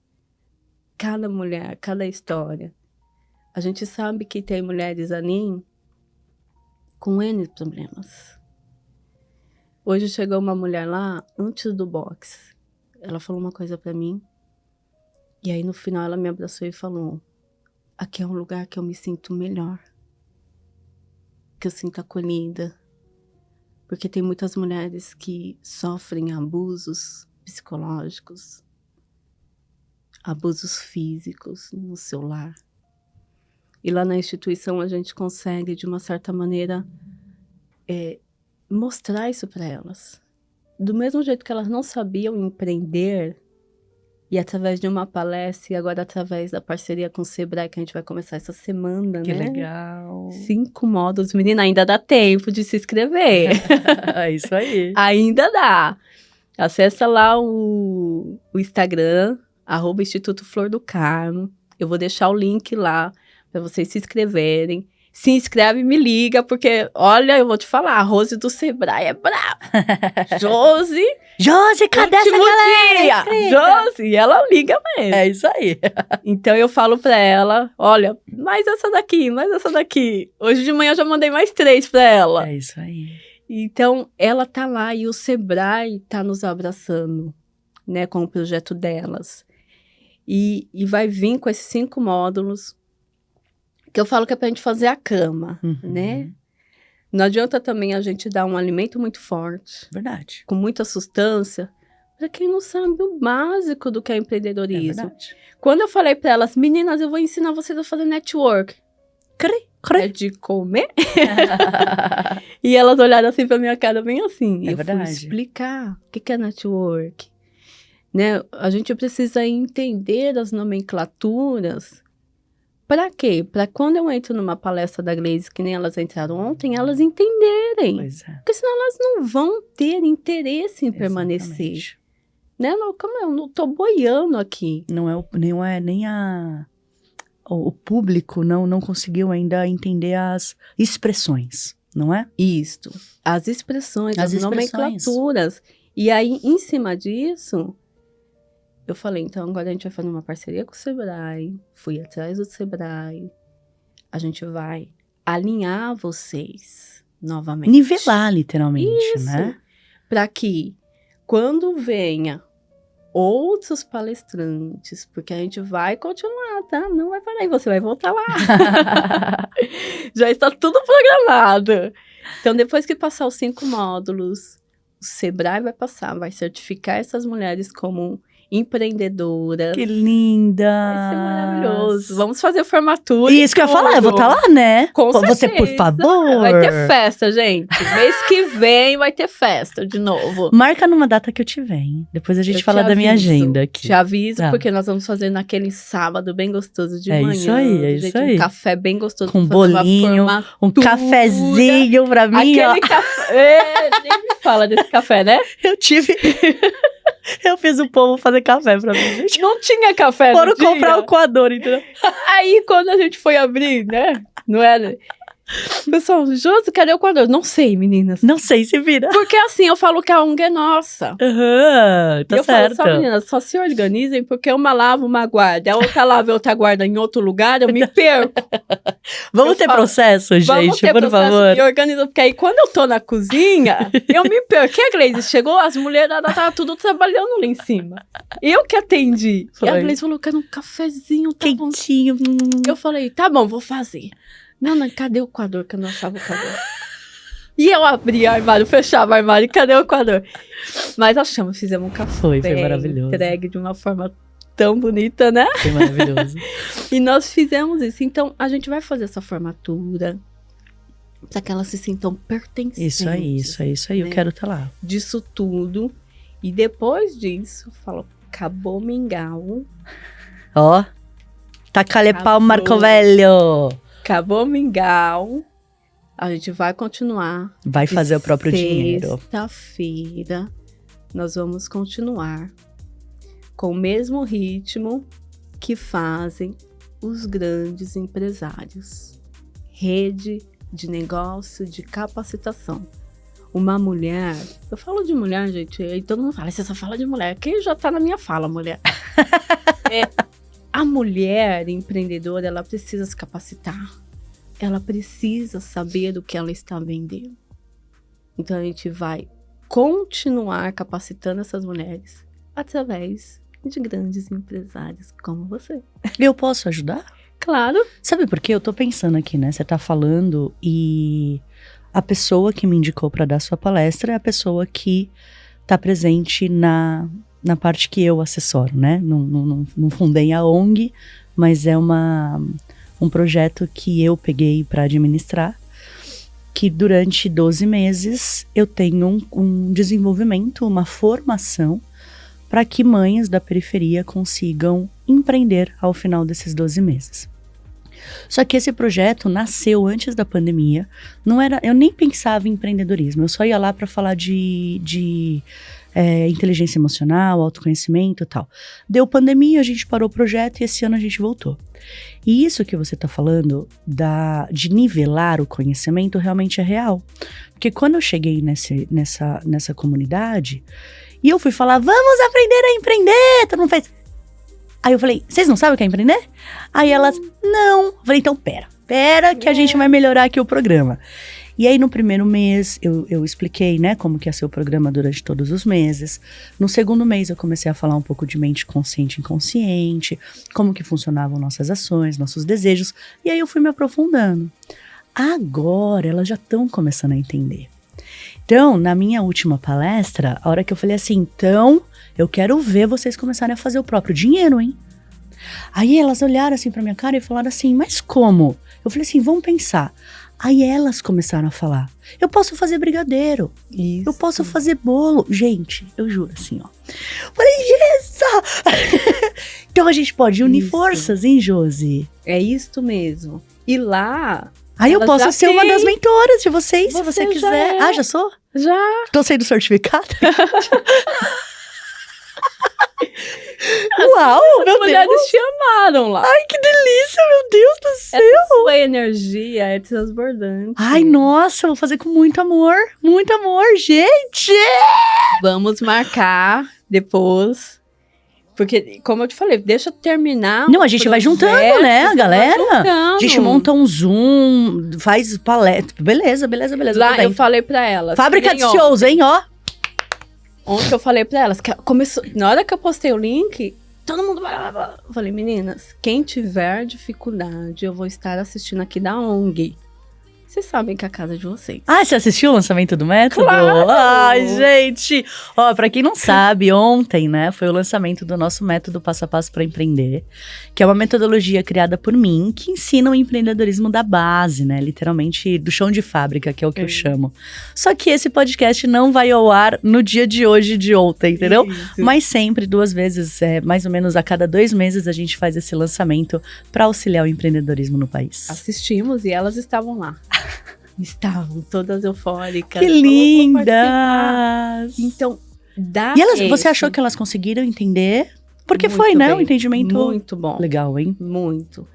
cada mulher, cada história. A gente sabe que tem mulheres ali com N problemas. Hoje chegou uma mulher lá, antes do box. Ela falou uma coisa para mim. E aí, no final, ela me abraçou e falou, aqui é um lugar que eu me sinto melhor. Que eu sinto acolhida. Porque tem muitas mulheres que sofrem abusos psicológicos, abusos físicos no seu lar. E lá na instituição a gente consegue, de uma certa maneira, mostrar isso para elas. Do mesmo jeito que elas não sabiam empreender, e através de uma palestra, e agora através da parceria com o Sebrae, que a gente vai começar essa semana, que né? Que legal! 5 módulos. Menina, ainda dá tempo de se inscrever. É isso aí. Ainda dá. Acessa lá o Instagram, @Instituto Flor do Carmo. Eu vou deixar o link lá para vocês se inscreverem. Se inscreve e me liga, porque, olha, eu vou te falar, a Rose do Sebrae é brava. Josi, cadê essa galera? Josi, e ela liga mesmo. É isso aí. Então eu falo pra ela, olha, mais essa daqui, mais essa daqui. Hoje de manhã eu já mandei mais 3 pra ela. É isso aí. Então ela tá lá e o Sebrae tá nos abraçando, né, com o projeto delas. E vai vir com esses 5 módulos, que eu falo que é pra gente fazer a cama, né? Não adianta também a gente dar um alimento muito forte. Verdade. Com muita sustância, para quem não sabe o básico do que é empreendedorismo. É verdade. Quando eu falei para elas, meninas, eu vou ensinar vocês a fazer network. É de comer? E elas olharam assim pra minha cara, bem assim. É eu verdade. fui explicar o que é network. Né? A gente precisa entender as nomenclaturas. Para quê? Para quando eu entro numa palestra da Glaze, que nem elas entraram ontem, elas entenderem. Pois é. Porque senão elas não vão ter interesse em permanecer. Exatamente. Né? Não, calma, eu não tô boiando aqui. Não é nem o público não conseguiu ainda entender as expressões, não é? Isto. As expressões, as expressões. nomenclaturas. E aí, em cima disso, eu falei, então agora a gente vai fazer uma parceria com o Sebrae. Fui atrás do Sebrae. A gente vai alinhar vocês novamente. Nivelar, literalmente, Isso. né? Para que, quando venha outros palestrantes, porque a gente vai continuar, tá? Não vai parar, e você vai voltar lá. Já está tudo programado. Então, depois que passar os 5 módulos, o Sebrae vai certificar essas mulheres como empreendedoras. Que linda! Vai ser maravilhoso. Vamos fazer formatura. Isso que eu ia falar, eu vou estar lá, né? Com Você, certeza. por favor. Vai ter festa, gente. Mês que vem vai ter festa de novo. Marca numa data que eu tiver, hein? Depois a gente Eu fala te da minha aviso. agenda aqui. Te aviso, Tá. porque nós vamos fazer naquele sábado bem gostoso de É manhã. isso aí, é gente, isso aí. Um café bem gostoso. Com pra fazer uma bolinho, formatura. Um cafezinho pra mim, ó. Aquele café. Nem me fala desse café, né? Eu tive... Eu fiz o povo fazer café pra mim, gente. Não tinha café no Foram dia. comprar o coador, entendeu? Aí, quando a gente foi abrir, né? Não era... Pessoal, Josi, cadê o quadro? Não sei, meninas. Não sei se vira. Porque assim, eu falo que a ONG é nossa. Aham, tá E eu certo. falo, só meninas, só se organizem, porque uma lava, uma guarda. A outra lava e outra guarda em outro lugar, eu me perco. Vamos eu ter falo, processo, gente, Vamos ter por processo favor. de organização, porque aí quando eu tô na cozinha, eu me perco. Que a Gleice chegou, as mulheres estavam tudo trabalhando lá em cima. Eu que atendi. Foi. E a Gleice falou, quero um cafezinho, tá bom. Quentinho. Eu falei, tá bom, vou fazer. Não, cadê o coador? Que eu não achava o coador. E eu abri o armário, fechava o armário, e cadê o coador? Mas achamos, fizemos um café. Foi maravilhoso. Entregue de uma forma tão bonita, né? Foi maravilhoso. E nós fizemos isso. Então, a gente vai fazer essa formatura para que elas se sintam pertencentes. Isso aí. Eu né? quero estar lá. Disso tudo. E depois disso, falou, acabou mingau. Ó. Tacale pau, Acabou. Marco Velho. Acabou mingau. A gente vai continuar. Vai fazer o próprio dinheiro. Sexta-feira, nós vamos continuar com o mesmo ritmo que fazem os grandes empresários. Rede de negócio de capacitação. Uma mulher, eu falo de mulher, gente, aí todo mundo fala, você só fala de mulher, que já tá na minha fala, mulher. A mulher empreendedora, ela precisa se capacitar. Ela precisa saber do que ela está vendendo. Então, a gente vai continuar capacitando essas mulheres através de grandes empresários como você. Eu posso ajudar? Claro. Sabe por quê? Eu tô pensando aqui, né? Você tá falando e a pessoa que me indicou pra dar sua palestra é a pessoa que tá presente na parte que eu assessoro, né? Não fundei a ONG, mas é um projeto que eu peguei para administrar, que durante 12 meses eu tenho um desenvolvimento, uma formação para que mães da periferia consigam empreender ao final desses 12 meses. Só que esse projeto nasceu antes da pandemia, eu nem pensava em empreendedorismo, eu só ia lá para falar de inteligência emocional, autoconhecimento e tal. Deu pandemia, a gente parou o projeto e esse ano a gente voltou. E isso que você está falando de nivelar o conhecimento realmente é real. Porque quando eu cheguei nessa comunidade e eu fui falar, vamos aprender a empreender, todo mundo fez... Aí eu falei, vocês não sabem o que é empreender? Aí elas, não. Eu falei, então pera que a gente vai melhorar aqui o programa. E aí no primeiro mês eu expliquei, né, como que ia ser o programa durante todos os meses. No segundo mês eu comecei a falar um pouco de mente consciente e inconsciente, como que funcionavam nossas ações, nossos desejos. E aí eu fui me aprofundando. Agora elas já estão começando a entender. Então, na minha última palestra, a hora que eu falei assim, então, eu quero ver vocês começarem a fazer o próprio dinheiro, hein? Aí elas olharam assim pra minha cara e falaram assim, mas como? Eu falei assim, vamos pensar. Aí elas começaram a falar, eu posso fazer brigadeiro, Isso. eu posso fazer bolo. Gente, eu juro assim, ó. Falei, isso! Então a gente pode unir Isso. forças, hein, Josi? É isto mesmo. E lá... Aí eu Elas posso já ser uma têm. das mentoras de vocês, se Você você já quiser. é. Ah, já sou? Já. Tô sendo certificada? Uau, As meu mulheres Deus! te amaram lá. Ai, que delícia, meu Deus do céu! Essa sua energia é transbordante. Ai, nossa, eu vou fazer com muito amor, gente! Vamos marcar depois. Porque, como eu te falei, deixa eu terminar. Não, o a gente vai projeto, juntando, né, a vai galera? juntando. A gente monta um Zoom, faz palestra. Beleza. Lá tudo bem. eu falei pra elas. Fábrica de "Nem, ó, shows, hein, ó. Ontem eu falei pra elas, que começou, na hora que eu postei o link, todo mundo... Eu falei, meninas, quem tiver dificuldade, eu vou estar assistindo aqui da ONG. Vocês sabem que é a casa de vocês. Ah, você assistiu o lançamento do método? Claro! Ai, gente! Ó, pra quem não sabe, ontem, né, foi o lançamento do nosso método Passo a Passo para Empreender, que é uma metodologia criada por mim, que ensina o empreendedorismo da base, né, literalmente do chão de fábrica, que é o que eu chamo. Só que esse podcast não vai ao ar no dia de hoje e de ontem, entendeu? Isso. Mas sempre, 2 vezes, mais ou menos a cada 2 meses, a gente faz esse lançamento para auxiliar o empreendedorismo no país. Assistimos e elas estavam lá. Estavam todas eufóricas. Que lindas! Então, E elas, você achou que elas conseguiram entender? Porque Muito foi, né? bem. Um entendimento Muito bom. legal, hein? Muito.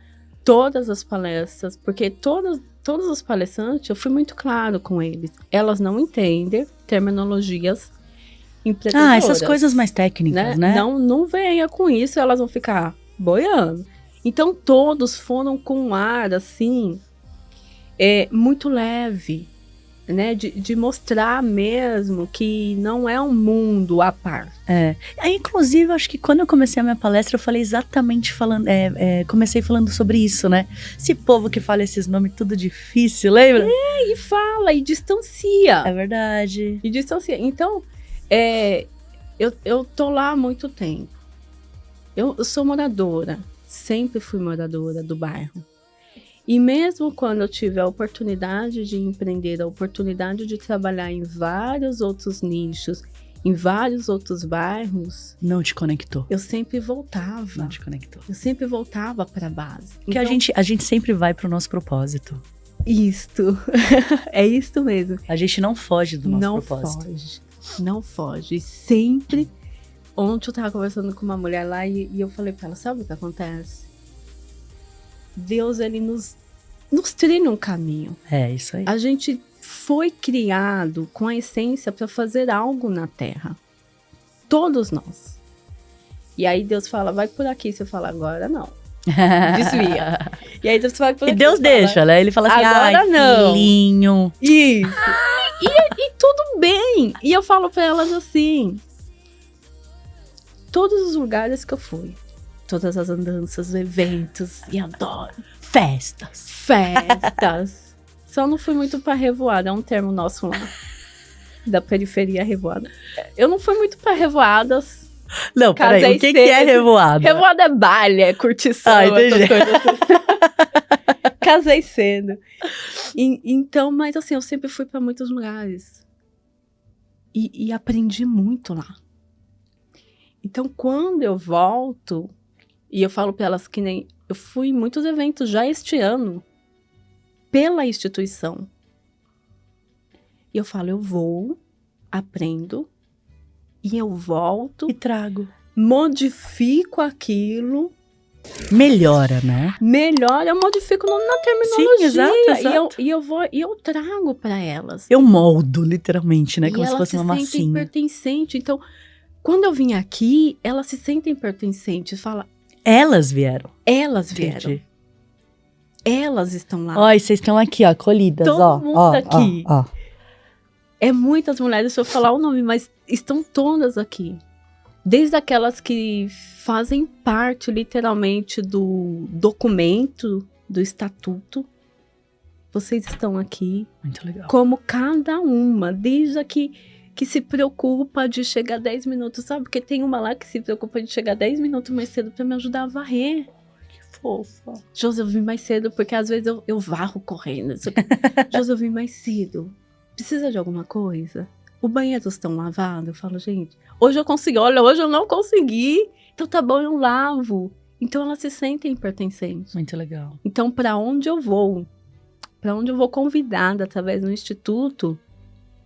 Todas as palestras, porque todos os palestrantes, eu fui muito claro com eles. Elas não entendem terminologias empreendedoras. Ah, essas coisas mais técnicas, né? Não venha com isso, elas vão ficar boiando. Então, todos foram com um ar, assim, muito leve, né? De mostrar mesmo que não é um mundo à par. Inclusive, acho que quando eu comecei a minha palestra, eu falei exatamente comecei falando sobre isso, né? Esse povo que fala esses nomes tudo difícil, lembra? E fala, e distancia. É verdade. E distancia. Então, eu tô lá há muito tempo. Eu sou moradora, sempre fui moradora do bairro. E mesmo quando eu tive a oportunidade de empreender, a oportunidade de trabalhar em vários outros nichos, em vários outros bairros... Não te conectou. Eu sempre voltava. Não te conectou. Eu sempre voltava para a base. Porque a gente sempre vai pro nosso propósito. Isto. É isto mesmo. A gente não foge do nosso propósito. Não foge. Sempre... Ontem eu tava conversando com uma mulher lá e eu falei pra ela, sabe o que acontece? Deus, ele nos trilha um caminho. É, isso aí. A gente foi criado com a essência para fazer algo na Terra. Todos nós. E aí Deus fala, vai por aqui. Você fala, agora não. Desvia. E aí Deus fala por aqui. E Deus deixa, né? Ele fala assim, agora não. Filhinho. Isso. E tudo bem. E eu falo para elas assim, todos os lugares que eu fui, todas as andanças, eventos, e adoro. Festas. Só não fui muito pra revoada, é um termo nosso lá. Da periferia revoada. Eu não fui muito pra revoadas. Não, peraí, o que é revoada? Revoada é baile, é curtição, essas coisas. Casei cedo. Então, mas assim, eu sempre fui pra muitos lugares. E aprendi muito lá. Então, quando eu volto, e eu falo pra elas que nem... Eu fui em muitos eventos já este ano, pela instituição. E eu falo, eu vou, aprendo, e eu volto... E trago. Modifico aquilo... Melhora, né? Melhora, eu modifico na terminologia. Sim, exato. E eu trago pra elas. Eu moldo, literalmente, né? Como se fosse uma massinha. E elas se sentem pertencentes. Então, quando eu vim aqui, elas se sentem pertencentes. Fala... Elas vieram. Entendi. Elas estão lá. Ó, e vocês estão aqui, ó, colhidas, Todo mundo aqui. Ó. É muitas mulheres, se eu falar o nome, mas estão todas aqui. Desde aquelas que fazem parte, literalmente, do documento, do estatuto. Vocês estão aqui. Muito legal. Como cada uma, desde a que se preocupa de chegar 10 minutos, sabe? Porque tem uma lá que se preocupa de chegar 10 minutos mais cedo pra me ajudar a varrer. Que fofa. Josi, eu vim mais cedo, porque às vezes eu varro correndo. Josi, eu vim mais cedo. Precisa de alguma coisa? O banheiro estão lavados? Eu falo, gente, hoje eu consegui. Olha, hoje eu não consegui. Então tá bom, eu lavo. Então elas se sentem pertencentes. Muito legal. Então, pra onde eu vou convidada através do instituto,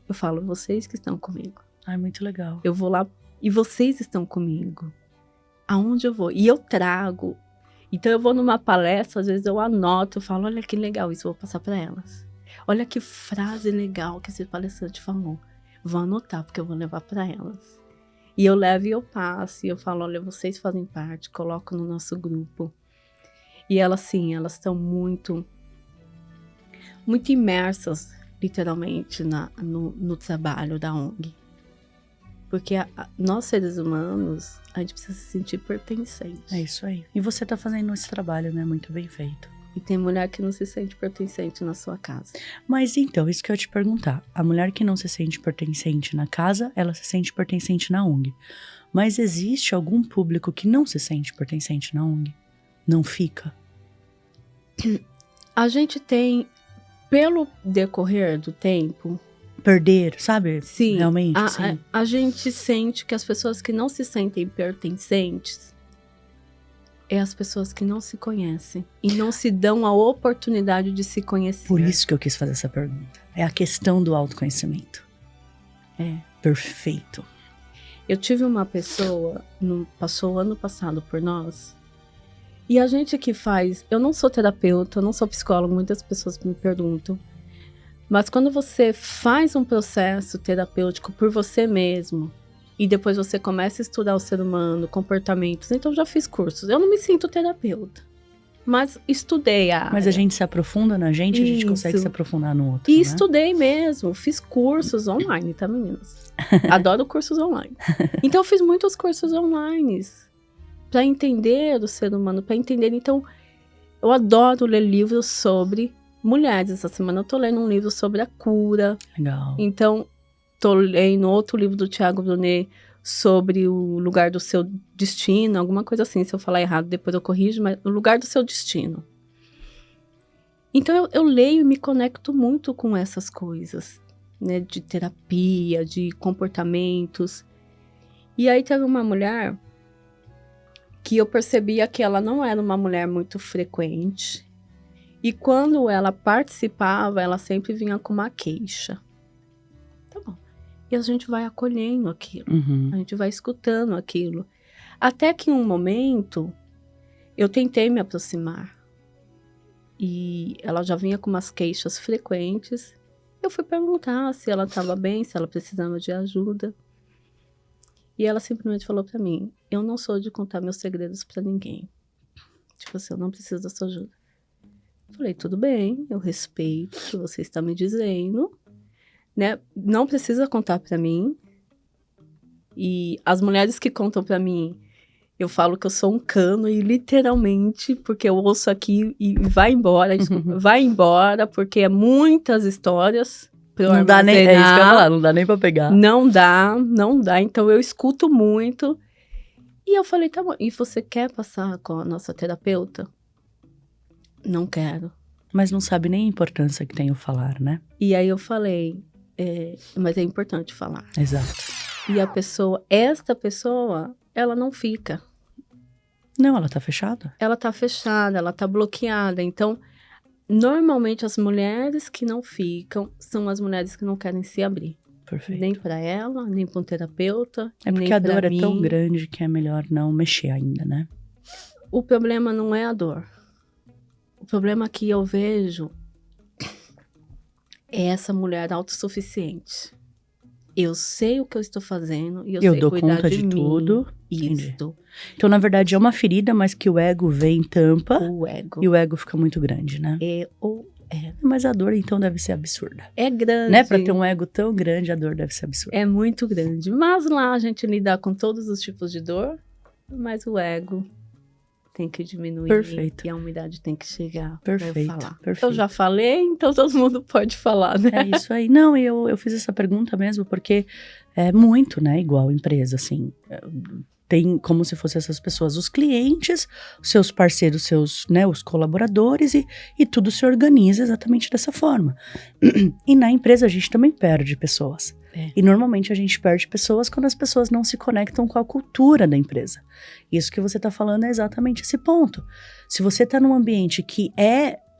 eu falo, vocês que estão comigo. Ai, muito legal. Eu vou lá e vocês estão comigo. Aonde eu vou? E eu trago. Então eu vou numa palestra, às vezes eu anoto, eu falo, olha que legal isso, eu vou passar para elas. Olha que frase legal que esse palestrante falou. Vou anotar, porque eu vou levar para elas. E eu levo e eu passo, e eu falo, olha, vocês fazem parte, coloco no nosso grupo. E elas, sim, elas estão muito imersas, literalmente, no trabalho da ONG. Porque nós, seres humanos, a gente precisa se sentir pertencente. É isso aí. E você tá fazendo esse trabalho, né? Muito bem feito. E tem mulher que não se sente pertencente na sua casa. Mas então, isso que eu ia te perguntar. A mulher que não se sente pertencente na casa, ela se sente pertencente na ONG. Mas existe algum público que não se sente pertencente na ONG? Não fica? A gente tem, pelo decorrer do tempo... Perder, sabe? Sim. Realmente, sim. A gente sente que as pessoas que não se sentem pertencentes é as pessoas que não se conhecem e não se dão a oportunidade de se conhecer. Por isso que eu quis fazer essa pergunta. É a questão do autoconhecimento. É. Perfeito. Eu tive uma pessoa, passou o ano passado por nós, e a gente que faz... Eu não sou terapeuta, eu não sou psicóloga, muitas pessoas me perguntam, mas quando você faz um processo terapêutico por você mesmo, e depois você começa a estudar o ser humano, comportamentos, então eu já fiz cursos. Eu não me sinto terapeuta, mas estudei a área. Mas a gente se aprofunda na gente, a gente consegue se aprofundar no outro, E né? estudei mesmo, fiz cursos online, tá, meninas? Adoro cursos online. Então eu fiz muitos cursos online para entender o ser humano, para entender. Então, eu adoro ler livros sobre mulheres. Essa semana eu tô lendo um livro sobre a cura. Legal. Então, tô lendo outro livro do Thiago Brunet sobre o lugar do seu destino, alguma coisa assim. Se eu falar errado, depois eu corrijo, mas o lugar do seu destino. Então, eu leio e me conecto muito com essas coisas, né? De terapia, de comportamentos. E aí, teve uma mulher que eu percebia que ela não era uma mulher muito frequente. E quando ela participava, ela sempre vinha com uma queixa. Tá bom. E a gente vai acolhendo aquilo. Uhum. A gente vai escutando aquilo. Até que em um momento, eu tentei me aproximar. E ela já vinha com umas queixas frequentes. Eu fui perguntar se ela estava bem, se ela precisava de ajuda. E ela simplesmente falou pra mim, eu não sou de contar meus segredos pra ninguém. Tipo assim, eu não preciso da sua ajuda. Falei, tudo bem, eu respeito o que você está me dizendo, né? Não precisa contar pra mim. E as mulheres que contam pra mim, eu falo que eu sou um cano e literalmente, porque eu ouço aqui e vai embora, vai embora, porque é muitas histórias pra eu Não dá nem, é isso que eu ia armazenar. falar, não dá nem pra pegar. Não dá, então eu escuto muito. E eu falei, tá bom, e você quer passar com a nossa terapeuta? Não quero. Mas não sabe nem a importância que tem o falar, né? E aí eu falei, mas é importante falar. Exato. E esta pessoa, ela não fica. Não, ela tá fechada. Ela tá fechada, ela tá bloqueada. Então, normalmente as mulheres que não ficam são as mulheres que não querem se abrir. Perfeito. Nem pra ela, nem pra um terapeuta, É porque nem a pra dor mim. é tão grande que é melhor não mexer ainda, né? O problema não é a dor. O problema que eu vejo é essa mulher autossuficiente. Eu sei o que eu estou fazendo e eu sei dou cuidar conta de mim. tudo. Isso. Entendi. Então, na verdade, é uma ferida, mas que o ego vem e tampa. O ego. E o ego fica muito grande, né? É o ego. Mas a dor, então, deve ser absurda. É grande. Né? Pra ter um ego tão grande, a dor deve ser absurda. É muito grande. Mas lá a gente lida com todos os tipos de dor, mas o ego tem que diminuir. Perfeito. E a umidade tem que chegar. Perfeito, Pra eu falar. perfeito. Eu já falei, então todo mundo pode falar, né? É isso aí. Não, eu fiz essa pergunta mesmo porque é muito, né? Igual empresa, assim. Tem como se fossem essas pessoas, os clientes, os seus parceiros, os colaboradores e tudo se organiza exatamente dessa forma. E na empresa a gente também perde pessoas. É. E normalmente a gente perde pessoas quando as pessoas não se conectam com a cultura da empresa. Isso que você está falando é exatamente esse ponto. Se você está num ambiente que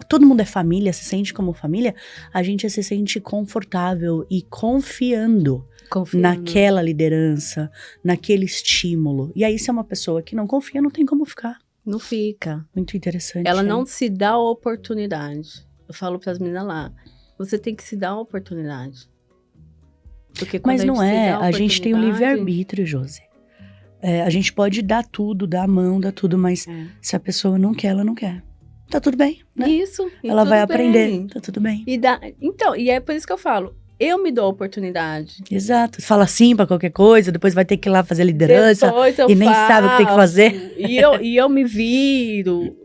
todo mundo é família, se sente como família, a gente se sente confortável e confiando naquela liderança, naquele estímulo. E aí, se é uma pessoa que não confia, não tem como ficar. Não fica. Muito interessante. Ela hein? não se dá a oportunidade. Eu falo para as meninas lá, você tem que se dar a oportunidade. Porque quando Mas não é, a gente tem o oportunidade- livre-arbítrio, Josi. A gente pode dar tudo, dar a mão, dar tudo, mas se a pessoa não quer, ela não quer. Tá tudo bem, né? Isso. e Ela vai tudo aprender, bem. tá tudo bem. Então, e é por isso que eu falo, eu me dou a oportunidade. Exato. Fala sim pra qualquer coisa, depois vai ter que ir lá fazer liderança. Depois eu E nem sabe o que tem que fazer. E eu me viro.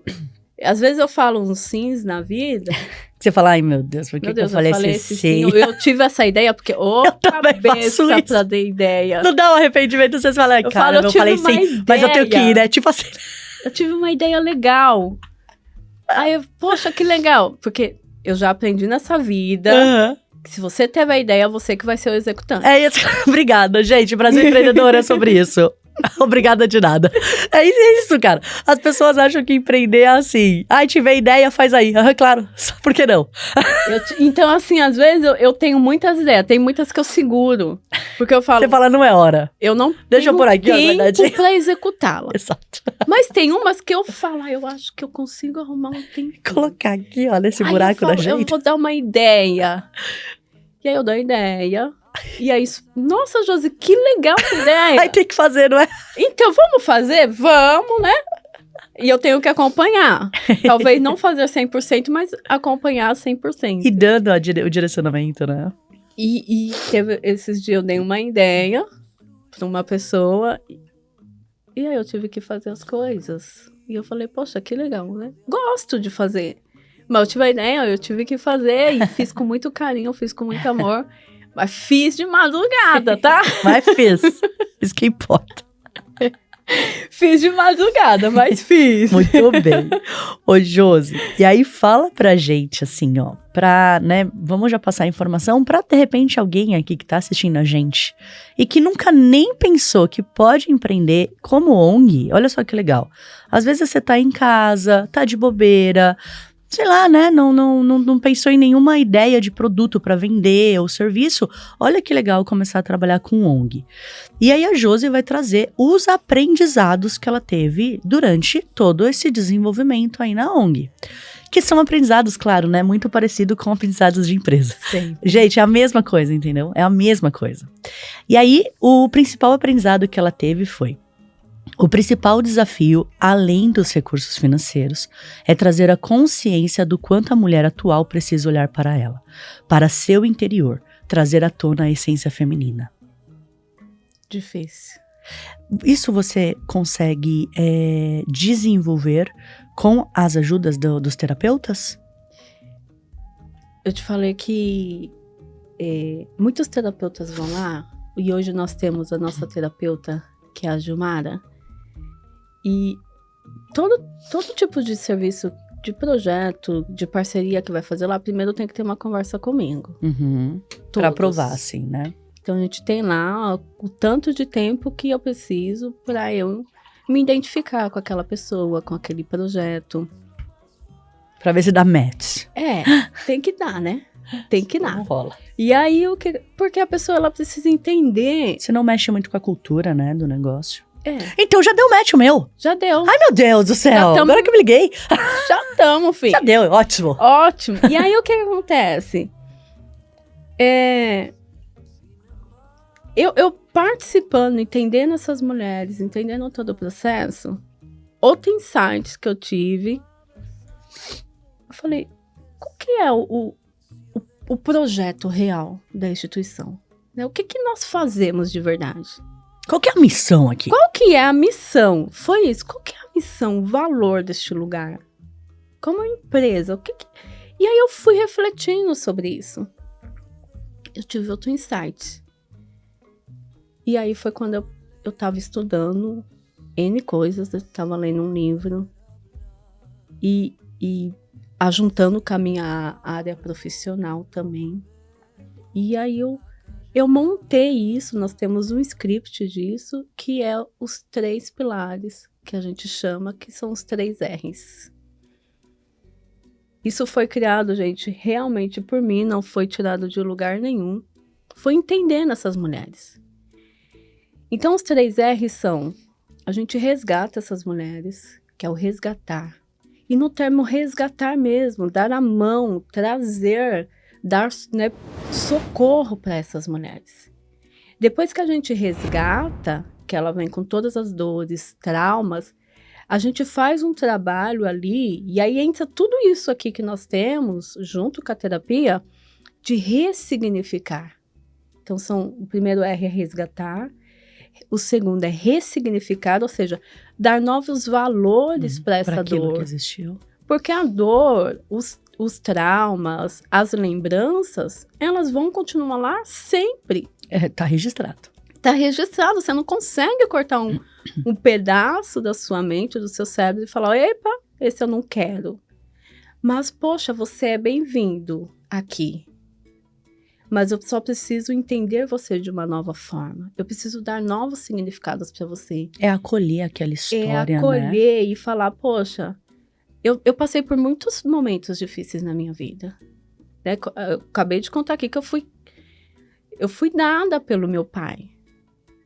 Às vezes eu falo uns sims na vida. Você fala, ai meu Deus, por que, Meu Deus, que eu falei esse sim? Eu tive essa ideia porque, também faço cabeça isso. pra ter ideia. Não dá um arrependimento, vocês falam, Eu cara, falo, eu falei sim, ideia. mas eu tenho que ir, né? Tipo assim. Eu tive uma ideia legal. Aí, poxa, que legal. Porque eu já aprendi nessa vida Aham. que se você teve a ideia, você que vai ser o executante. É isso. Obrigada, gente. Brasil Empreendedor é sobre isso. Obrigada de nada. É isso, cara. As pessoas acham que empreender é assim. Ai, tive ideia, faz aí. Claro, só por que não? Então, assim, às vezes eu tenho muitas ideias. Tem muitas que eu seguro. Porque eu falo, Você fala, não é hora. eu não Deixa eu tenho por aqui, ó, na tempo verdade. pra executá-la. Exato. Mas tem umas que eu falo, eu acho que eu consigo arrumar um tempo. Colocar aqui, ó, nesse Aí buraco eu da falo, eu gente. vou dar uma ideia. E aí eu dou a ideia. E aí, nossa, Josi, que legal essa ideia. Aí tem que fazer, não é? Então, vamos fazer? Vamos, né? E eu tenho que acompanhar. Talvez não fazer 100%, mas acompanhar 100%. E dando o direcionamento, né? E teve, esses dias eu dei uma ideia pra uma pessoa. E aí eu tive que fazer as coisas. E eu falei, poxa, que legal, né? Gosto de fazer. Mas eu tive a ideia, eu tive que fazer. E fiz com muito carinho, fiz com muito amor. Mas fiz de madrugada, tá? Mas fiz. Isso que importa. Fiz de madrugada, mas fiz. Muito bem. Ô, Josi, e aí fala pra gente, assim, ó, pra, né, vamos já passar a informação pra, de repente, alguém aqui que tá assistindo a gente e que nunca nem pensou que pode empreender como ONG, olha só que legal. Às vezes você tá em casa, tá de bobeira, sei lá, né, não pensou em nenhuma ideia de produto pra vender ou serviço. Olha que legal começar a trabalhar com ONG. E aí a Josi vai trazer os aprendizados que ela teve durante todo esse desenvolvimento aí na ONG. Que são aprendizados, claro, né, muito parecido com aprendizados de empresa. Sim. Gente, é a mesma coisa, entendeu? É a mesma coisa. E aí, o principal aprendizado que ela teve foi: o principal desafio, além dos recursos financeiros, é trazer a consciência do quanto a mulher atual precisa olhar para ela, para seu interior, trazer à tona a essência feminina. Difícil. Isso você consegue desenvolver com as ajudas dos terapeutas? Eu te falei que muitos terapeutas vão lá, e hoje nós temos a nossa terapeuta, que é a Gilmara, e todo tipo de serviço, de projeto, de parceria que vai fazer lá, primeiro tem que ter uma conversa comigo. Uhum. Para Todos. aprovar, assim, né? Então a gente tem lá o tanto de tempo que eu preciso para eu me identificar com aquela pessoa, com aquele projeto. Para ver se dá match. Tem que dar, né? Tem que dar. Não rola. E aí, porque a pessoa ela precisa entender. Você não mexe muito com a cultura, né, do negócio. Então já deu match o meu. Já deu. Ai, meu Deus do céu. Já Agora que eu me liguei. Já estamos, filho. Já deu, ótimo. Ótimo. E aí, o que acontece? Eu participando, entendendo essas mulheres, entendendo todo o processo, outro insight que eu tive, eu falei, qual que é o projeto real da instituição? Né? O que nós fazemos de verdade? Qual que é a missão aqui? Qual que é a missão? Foi isso. Qual que é a missão, o valor deste lugar? Como empresa, E aí eu fui refletindo sobre isso. Eu tive outro insight. E aí foi quando eu tava estudando N coisas, eu tava lendo um livro e ajuntando com a minha área profissional também. E aí eu montei isso, nós temos um script disso, que é os 3 pilares, que a gente chama, que são os 3 R's. Isso foi criado, gente, realmente por mim, não foi tirado de lugar nenhum. Foi entendendo essas mulheres. Então, os 3 R's são: a gente resgata essas mulheres, que é o resgatar. E no termo resgatar mesmo, dar a mão, trazer, dar, né, socorro para essas mulheres. Depois que a gente resgata, que ela vem com todas as dores, traumas, a gente faz um trabalho ali, e aí entra tudo isso aqui que nós temos, junto com a terapia, de ressignificar. Então, o primeiro R é resgatar, o segundo é ressignificar, ou seja, dar novos valores para essa dor. Que existiu. Porque a dor, os traumas, as lembranças, elas vão continuar lá sempre. Tá registrado. Tá registrado, você não consegue cortar um pedaço da sua mente, do seu cérebro e falar, epa, esse eu não quero. Mas, poxa, você é bem-vindo aqui. Mas eu só preciso entender você de uma nova forma. Eu preciso dar novos significados para você. É acolher aquela história, É acolher e falar, poxa, eu passei por muitos momentos difíceis na minha vida. Né? Eu acabei de contar aqui que eu fui dada pelo meu pai.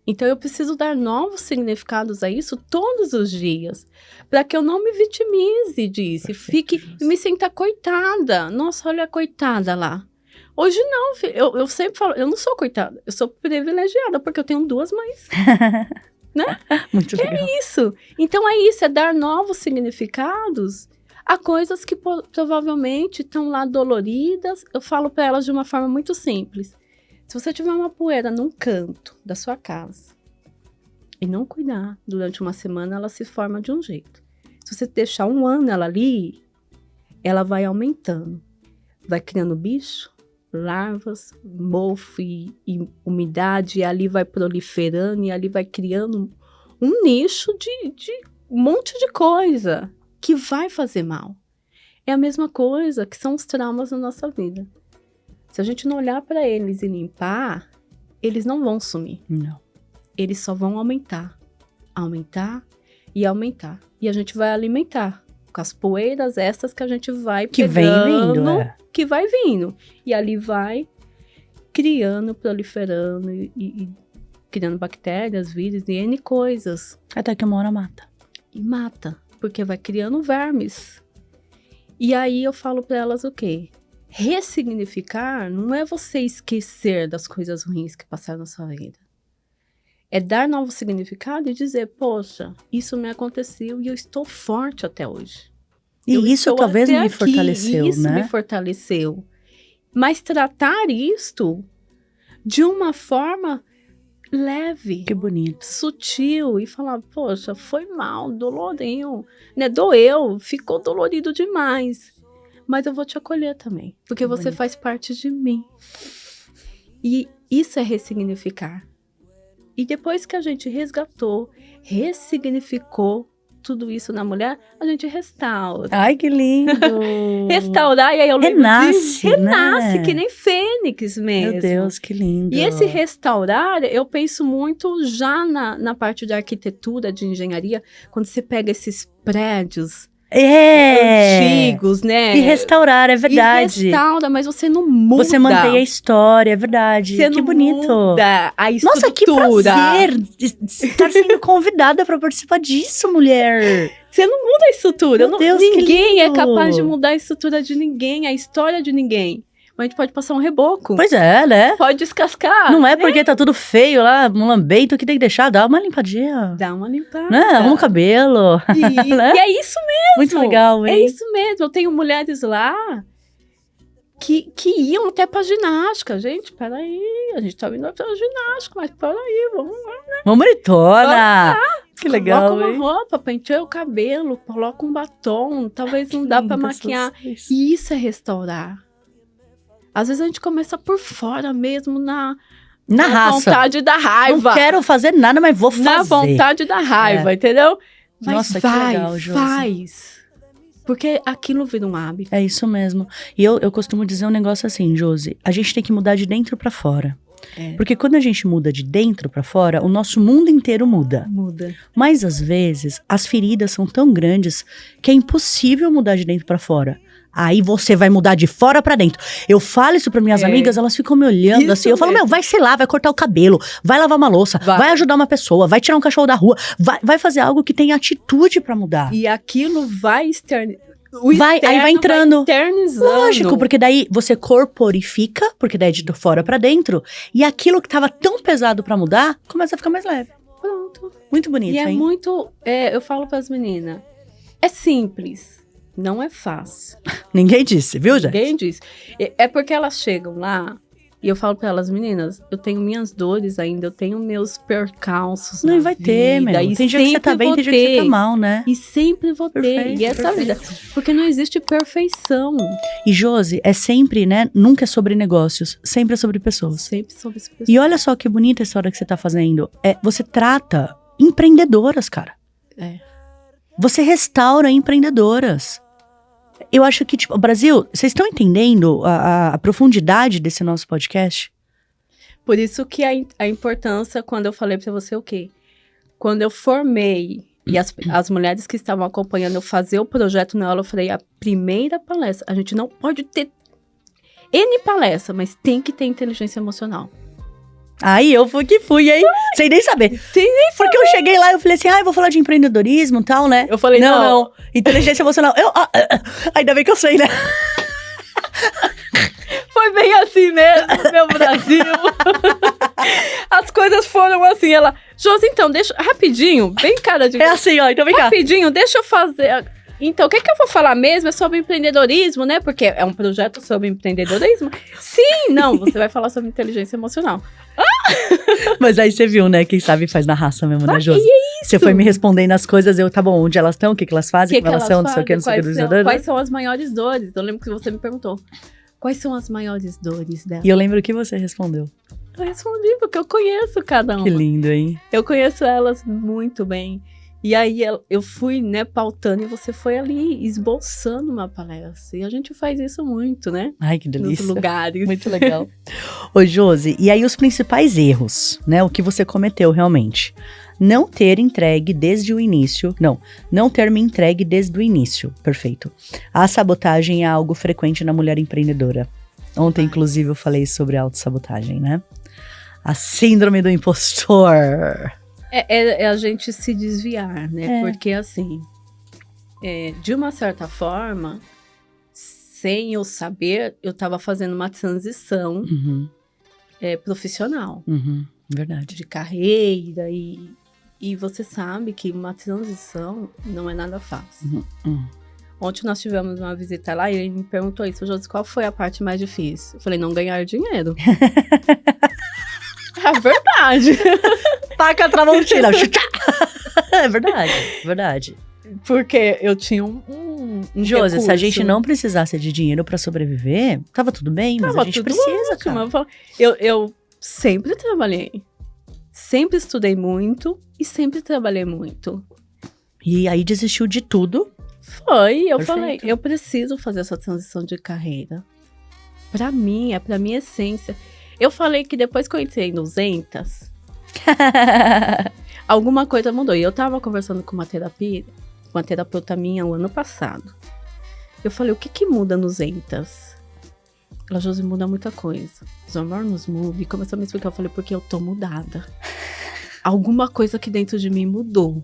Então, eu preciso dar novos significados a isso todos os dias. Para que eu não me vitimize disso. E me sinta coitada. Nossa, olha a coitada lá. Hoje não, filho. Eu sempre falo, eu não sou coitada. Eu sou privilegiada, porque eu tenho 2 mães. Né? Muito legal. É isso. Então, é isso. É dar novos significados a coisas que provavelmente estão lá doloridas. Eu falo para elas de uma forma muito simples. Se você tiver uma poeira num canto da sua casa e não cuidar, durante uma semana ela se forma de um jeito. Se você deixar 1 ano ela ali, ela vai aumentando. Vai criando bicho, larvas, mofo e umidade, e ali vai proliferando, e ali vai criando um nicho de um monte de coisa que vai fazer mal. É a mesma coisa que são os traumas na nossa vida. Se a gente não olhar para eles e limpar, eles não vão sumir. Não. Eles só vão aumentar. Aumentar e aumentar. E a gente vai alimentar com as poeiras essas que a gente vai que pegando. Vem vindo, Que vai vindo. E ali vai criando, proliferando e criando bactérias, vírus e N coisas. Até que uma hora mata. E mata. Porque vai criando vermes. E aí eu falo para elas o quê? Ressignificar não é você esquecer das coisas ruins que passaram na sua vida. É dar novo significado e dizer, poxa, isso me aconteceu e eu estou forte até hoje. E isso talvez me fortaleceu, isso né? me fortaleceu. Mas tratar isto de uma forma leve. Que bonito. Sutil. E falar, poxa, foi mal, doloriu. Né? Doeu, ficou dolorido demais. Mas eu vou te acolher também. Porque você faz parte de mim. E isso é ressignificar. E depois que a gente resgatou, ressignificou tudo isso na mulher, a gente restaura. Ai, que lindo! Restaurar, e aí eu lembro renasce, renasce, né? Que nem fênix mesmo. Meu Deus, que lindo! E esse restaurar, eu penso muito já na parte de arquitetura, de engenharia, quando você pega esses prédios antigos, né? E restaurar, é verdade. E restaura, mas você não muda. Você mantém a história, é verdade. Você que não bonito. Muda a estrutura. Nossa, que prazer estar sendo convidada para participar disso, mulher. Você não muda a estrutura. Meu Deus, ninguém que é lindo. capaz de mudar a estrutura de ninguém, a história de ninguém. Mas a gente pode passar um reboco. Pois é, né? Pode descascar. Não é porque tá tudo feio lá, mulambento, que tem que deixar, dá uma limpadinha. Dá uma limpada. Né? Arruma o cabelo. Né? E é isso mesmo. Muito legal, hein? É isso mesmo. Eu tenho mulheres lá que iam até pra ginástica. Gente, peraí. A gente tá indo pra ginástica, mas peraí, vamos lá. Uma bonitona. Que legal, coloca hein? uma roupa, penteia o cabelo, coloca um batom. Talvez não dá pra maquiar. E isso é restaurar. Às vezes a gente começa por fora mesmo, na raça. vontade da raiva. Não quero fazer nada, mas vou fazer. Na vontade da raiva, entendeu? Mas nossa, vai, que legal, Josi. faz. Porque aquilo vira um hábito. É isso mesmo. E eu costumo dizer um negócio assim, Josi. A gente tem que mudar de dentro pra fora. Porque quando a gente muda de dentro pra fora, o nosso mundo inteiro muda. Muda. Mas às vezes, as feridas são tão grandes que é impossível mudar de dentro pra fora. Aí você vai mudar de fora pra dentro. Eu falo isso pra minhas amigas, elas ficam me olhando Isso assim. Eu falo, vai, sei lá, vai cortar o cabelo, vai lavar uma louça, vai ajudar uma pessoa, vai tirar um cachorro da rua, vai fazer algo que tenha atitude pra mudar. E aquilo vai externizando. Aí vai entrando. Vai eternizando. Lógico, porque daí você corporifica, porque daí é de fora pra dentro, e aquilo que tava tão pesado pra mudar, começa a ficar mais leve. Pronto. Muito bonito, e hein? Eu falo pras meninas, é simples. não é fácil. Ninguém disse, viu, gente? Ninguém diz. É porque elas chegam lá e eu falo pra elas, meninas, eu tenho minhas dores ainda, eu tenho meus percalços. Não, na vai ter, vida, meu. e Tem dia que você tá bem, tem dia que você tá mal, né? E sempre vou ter. Perfeito, E essa perfeito. vida. Porque não existe perfeição. E, Josi, é sempre, né? Nunca é sobre negócios, sempre é sobre pessoas. Sempre sobre essa pessoa. E olha só que bonita a história que você tá fazendo. Você trata empreendedoras, cara. É. Você restaura empreendedoras. Eu acho que, tipo, Brasil, vocês estão entendendo a profundidade desse nosso podcast? Por isso que a importância, quando eu falei pra você o quê? Quando eu formei, e as mulheres que estavam acompanhando eu fazer o projeto na aula, eu falei, a primeira palestra, a gente não pode ter N palestra, mas tem que ter inteligência emocional. Aí eu fui, hein? Sem nem saber. Porque eu cheguei lá e eu falei assim, eu vou falar de empreendedorismo e tal, né? Eu falei, não. Inteligência emocional. Ainda bem que eu sei, né? Foi bem assim mesmo, meu Brasil. As coisas foram assim, ela... Josi, então, deixa... Rapidinho, bem cara de... É assim, ó, então vem cá. Rapidinho, deixa eu fazer... Então, o que eu vou falar mesmo é sobre empreendedorismo, né? Porque é um projeto sobre empreendedorismo. Sim, não, você vai falar sobre inteligência emocional. Mas aí você viu, né? Quem sabe faz na raça mesmo, né, Josi? E é isso. Você foi me respondendo as coisas, tá bom, onde elas estão, o que elas fazem, como elas são, não sei o que, não sei o que. Quais são as maiores dores? Eu lembro que você me perguntou. Quais são as maiores dores dela? E eu lembro que você respondeu. Eu respondi, porque eu conheço cada uma. Que lindo, hein? Eu conheço elas muito bem. E aí eu fui, né, pautando e você foi ali esboçando uma palestra. E a gente faz isso muito, né? Ai, que delícia. Nos lugares. Muito legal. Ô, Josi, e aí os principais erros, né? O que você cometeu realmente? Não ter entregue desde o início. Não ter me entregue desde o início. Perfeito. A sabotagem é algo frequente na mulher empreendedora. Ontem, inclusive, eu falei sobre autossabotagem, né? A síndrome do impostor. É a gente se desviar, né? Porque, assim, de uma certa forma, sem eu saber, eu estava fazendo uma transição profissional. Verdade. De carreira e você sabe que uma transição não é nada fácil. Ontem nós tivemos uma visita lá e ele me perguntou isso. Josi, qual foi a parte mais difícil? Eu falei, não ganhar dinheiro. É verdade. Paca Tramontina. É verdade. Porque eu tinha um Josi, se a recurso. gente não precisasse de dinheiro pra sobreviver, tava tudo bem, mas a gente precisa, cara. Eu sempre trabalhei. Sempre estudei muito e sempre trabalhei muito. E aí desistiu de tudo. Eu Perfeito. falei, eu preciso fazer essa transição de carreira. Pra mim, é pra minha essência. Eu falei que depois que eu entrei no Zentas, alguma coisa mudou. E eu tava conversando com uma terapeuta minha o ano passado. Eu falei, o que muda no Zentas? Ela, Josi, muda muita coisa. Os amor nos muda. E começou a me explicar. Eu falei, porque eu tô mudada. Alguma coisa aqui dentro de mim mudou.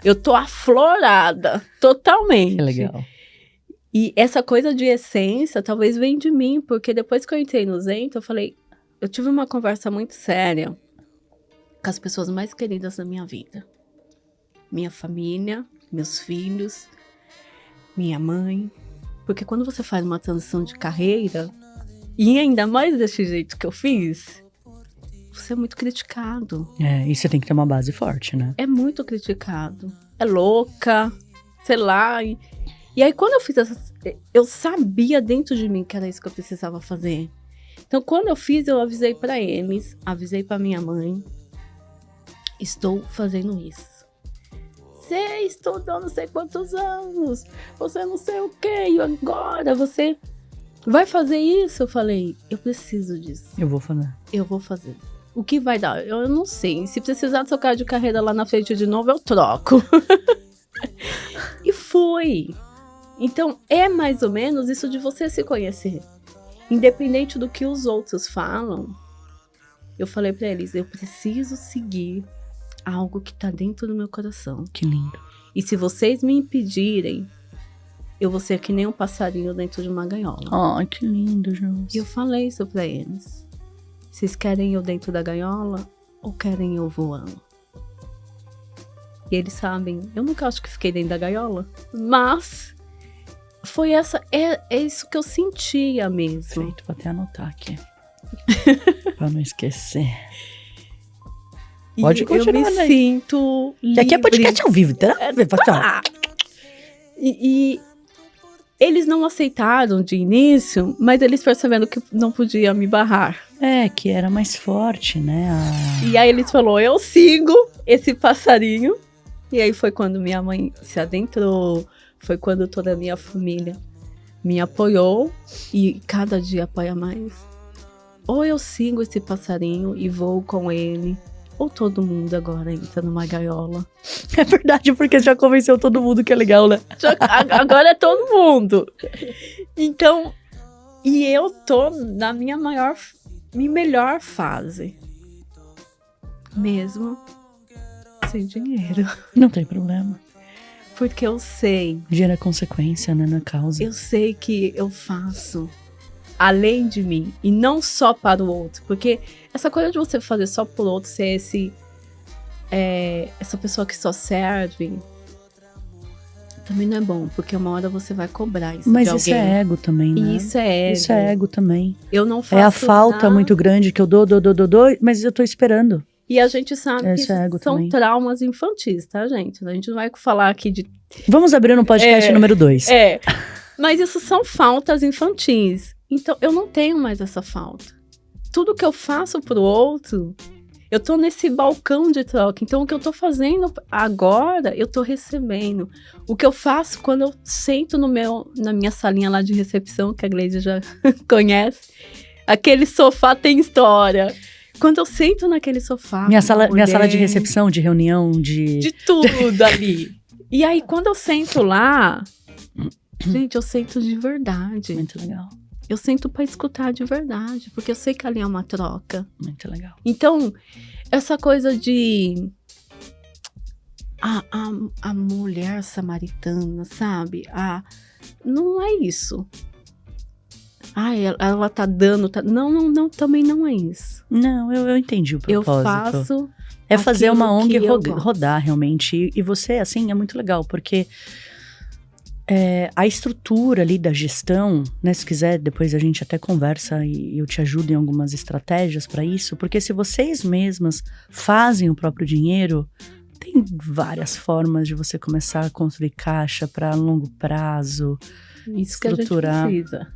Eu tô aflorada, totalmente. Que legal. E essa coisa de essência talvez vem de mim, porque depois que eu entrei no Zento, eu falei, eu tive uma conversa muito séria com as pessoas mais queridas da minha vida. Minha família, meus filhos, minha mãe. Porque quando você faz uma transição de carreira, e ainda mais desse jeito que eu fiz, você é muito criticado. E você tem que ter uma base forte, né? É muito criticado. É louca, sei lá. E aí, quando eu fiz eu sabia dentro de mim que era isso que eu precisava fazer. Então, quando eu fiz, eu avisei pra eles, avisei pra minha mãe. Estou fazendo isso. Você estudou não sei quantos anos, você não sei o quê, e agora você vai fazer isso? Eu falei, eu preciso disso. Eu vou fazer. Eu vou fazer. O que vai dar? Eu não sei. Se precisar trocar de carreira lá na frente de novo, eu troco. E foi. Então, é mais ou menos isso de você se conhecer. Independente do que os outros falam, eu falei pra eles, eu preciso seguir algo que tá dentro do meu coração. Que lindo. E se vocês me impedirem, eu vou ser que nem um passarinho dentro de uma gaiola. Ai, que lindo, Josi. E eu falei isso pra eles. Vocês querem eu dentro da gaiola ou querem eu voando? E eles sabem, eu nunca acho que fiquei dentro da gaiola, mas foi essa, é isso que eu sentia mesmo. Perfeito, vou até anotar aqui. Pra não esquecer. Pode continuar, eu me né? sinto livre. Aqui é podcast ao vivo, tá? E eles não aceitaram de início, mas eles percebendo que não podia me barrar. É, que era mais forte, né? E aí eles falaram, eu sigo esse passarinho. E aí foi quando minha mãe se adentrou, foi quando toda a minha família me apoiou. E cada dia apoia mais. Ou eu sigo esse passarinho e vou com ele, ou todo mundo agora entra numa gaiola. É verdade, porque já convenceu todo mundo que é legal, né? Agora é todo mundo. Então, e eu tô na minha melhor fase. Mesmo sem dinheiro. Não tem problema. Porque eu sei. Dinheiro é consequência, né? Não é causa. Eu sei que eu faço além de mim. E não só para o outro. Porque essa coisa de você fazer só por outro, ser essa pessoa que só serve, também não é bom. Porque uma hora você vai cobrar isso. Mas de isso alguém. é ego também, né? E isso é ego. Isso é ego também. Eu não faço É a falta muito grande que eu dou, mas eu tô esperando. E a gente sabe que Esse é ego são também. traumas infantis, tá, gente? A gente não vai falar aqui de... Vamos abrir no podcast número 2. Mas isso são faltas infantis. Então, eu não tenho mais essa falta. Tudo que eu faço pro outro, eu tô nesse balcão de troca. Então, o que eu tô fazendo agora, eu tô recebendo. O que eu faço quando eu sento na minha salinha lá de recepção, que a Gleide já conhece, aquele sofá tem história. Quando eu sento naquele sofá... Minha sala de recepção, de reunião, de tudo ali. E aí, quando eu sento lá... Gente, eu sento de verdade. Muito legal. Eu sento pra escutar de verdade. Porque eu sei que ali é uma troca. Muito legal. Então, essa coisa de... A mulher samaritana, sabe? Não é isso. Ela tá dando... Não, também não é isso. Não, eu entendi o propósito. Eu faço... É fazer uma ONG que eu rodar, realmente. E você, assim, é muito legal, porque a estrutura ali da gestão, né? Se quiser, depois a gente até conversa e eu te ajudo em algumas estratégias para isso. Porque se vocês mesmas fazem o próprio dinheiro, tem várias formas de você começar a construir caixa para longo prazo. Isso estruturar. Que a gente precisa.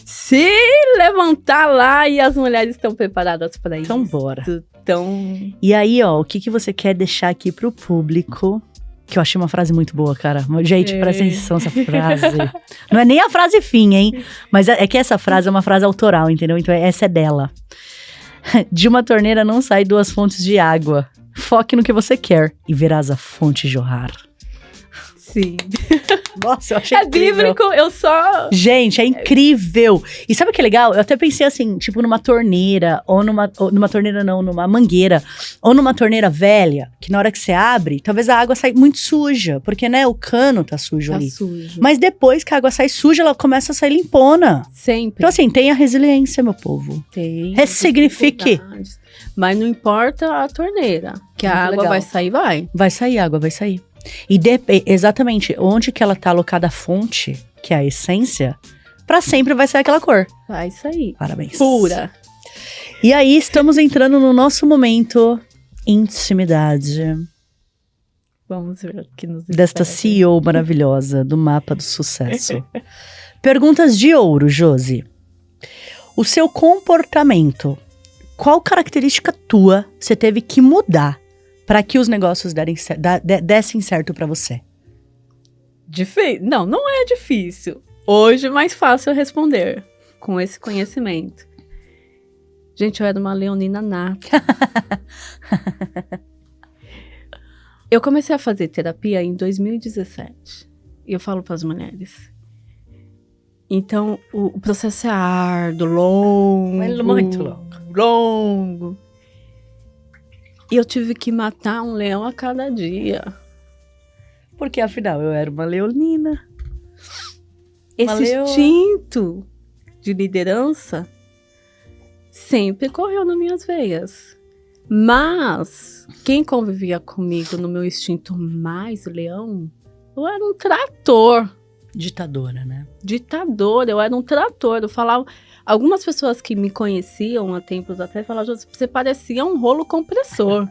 Se levantar lá e as mulheres estão preparadas para isso. Então, bora. Então... E aí, ó, o que você quer deixar aqui pro público? Que eu achei uma frase muito boa, cara. Gente, presta atenção essa frase. Não é nem a frase fim, hein? Mas é que essa frase é uma frase autoral, entendeu? Então, essa é dela. De uma torneira não sai 2 fontes de água. Foque no que você quer e verás a fonte jorrar. Sim. Nossa, eu achei incrível. Bíblico, eu só... Gente, é incrível. E sabe o que é legal? Eu até pensei assim, tipo numa torneira, ou numa torneira não, numa mangueira, ou numa torneira velha, que na hora que você abre, talvez a água saia muito suja, porque, né, o cano tá sujo ali. Sujo. Mas depois que a água sai suja, ela começa a sair limpona. Sempre. Então assim, tenha resiliência, meu povo. Tem. Ressignifique. Mas não importa a torneira, que a água vai sair, vai. Vai sair, a água vai sair. E exatamente, onde que ela tá alocada a fonte, que é a essência, pra sempre vai sair aquela cor. Vai sair. Parabéns. Pura. E aí, estamos entrando no nosso momento intimidade. Vamos ver o que nos desta CEO maravilhosa do Mapa do Sucesso. Perguntas de ouro, Josi. O seu comportamento, qual característica tua você teve que mudar para que os negócios dessem certo para você? Não é difícil. Hoje é mais fácil responder com esse conhecimento. Gente, eu era uma leonina nata. Eu comecei a fazer terapia em 2017. E eu falo para as mulheres. Então, o processo é árduo, longo. É muito longo. E eu tive que matar um leão a cada dia. Porque, afinal, eu era uma leonina. Esse instinto de liderança sempre correu nas minhas veias. Mas quem convivia comigo no meu instinto mais leão Eu era um trator. Ditadora, né? Ditadora, eu era um trator. Eu falava. Algumas pessoas que me conheciam há tempos atrás falavam: você parecia um rolo compressor.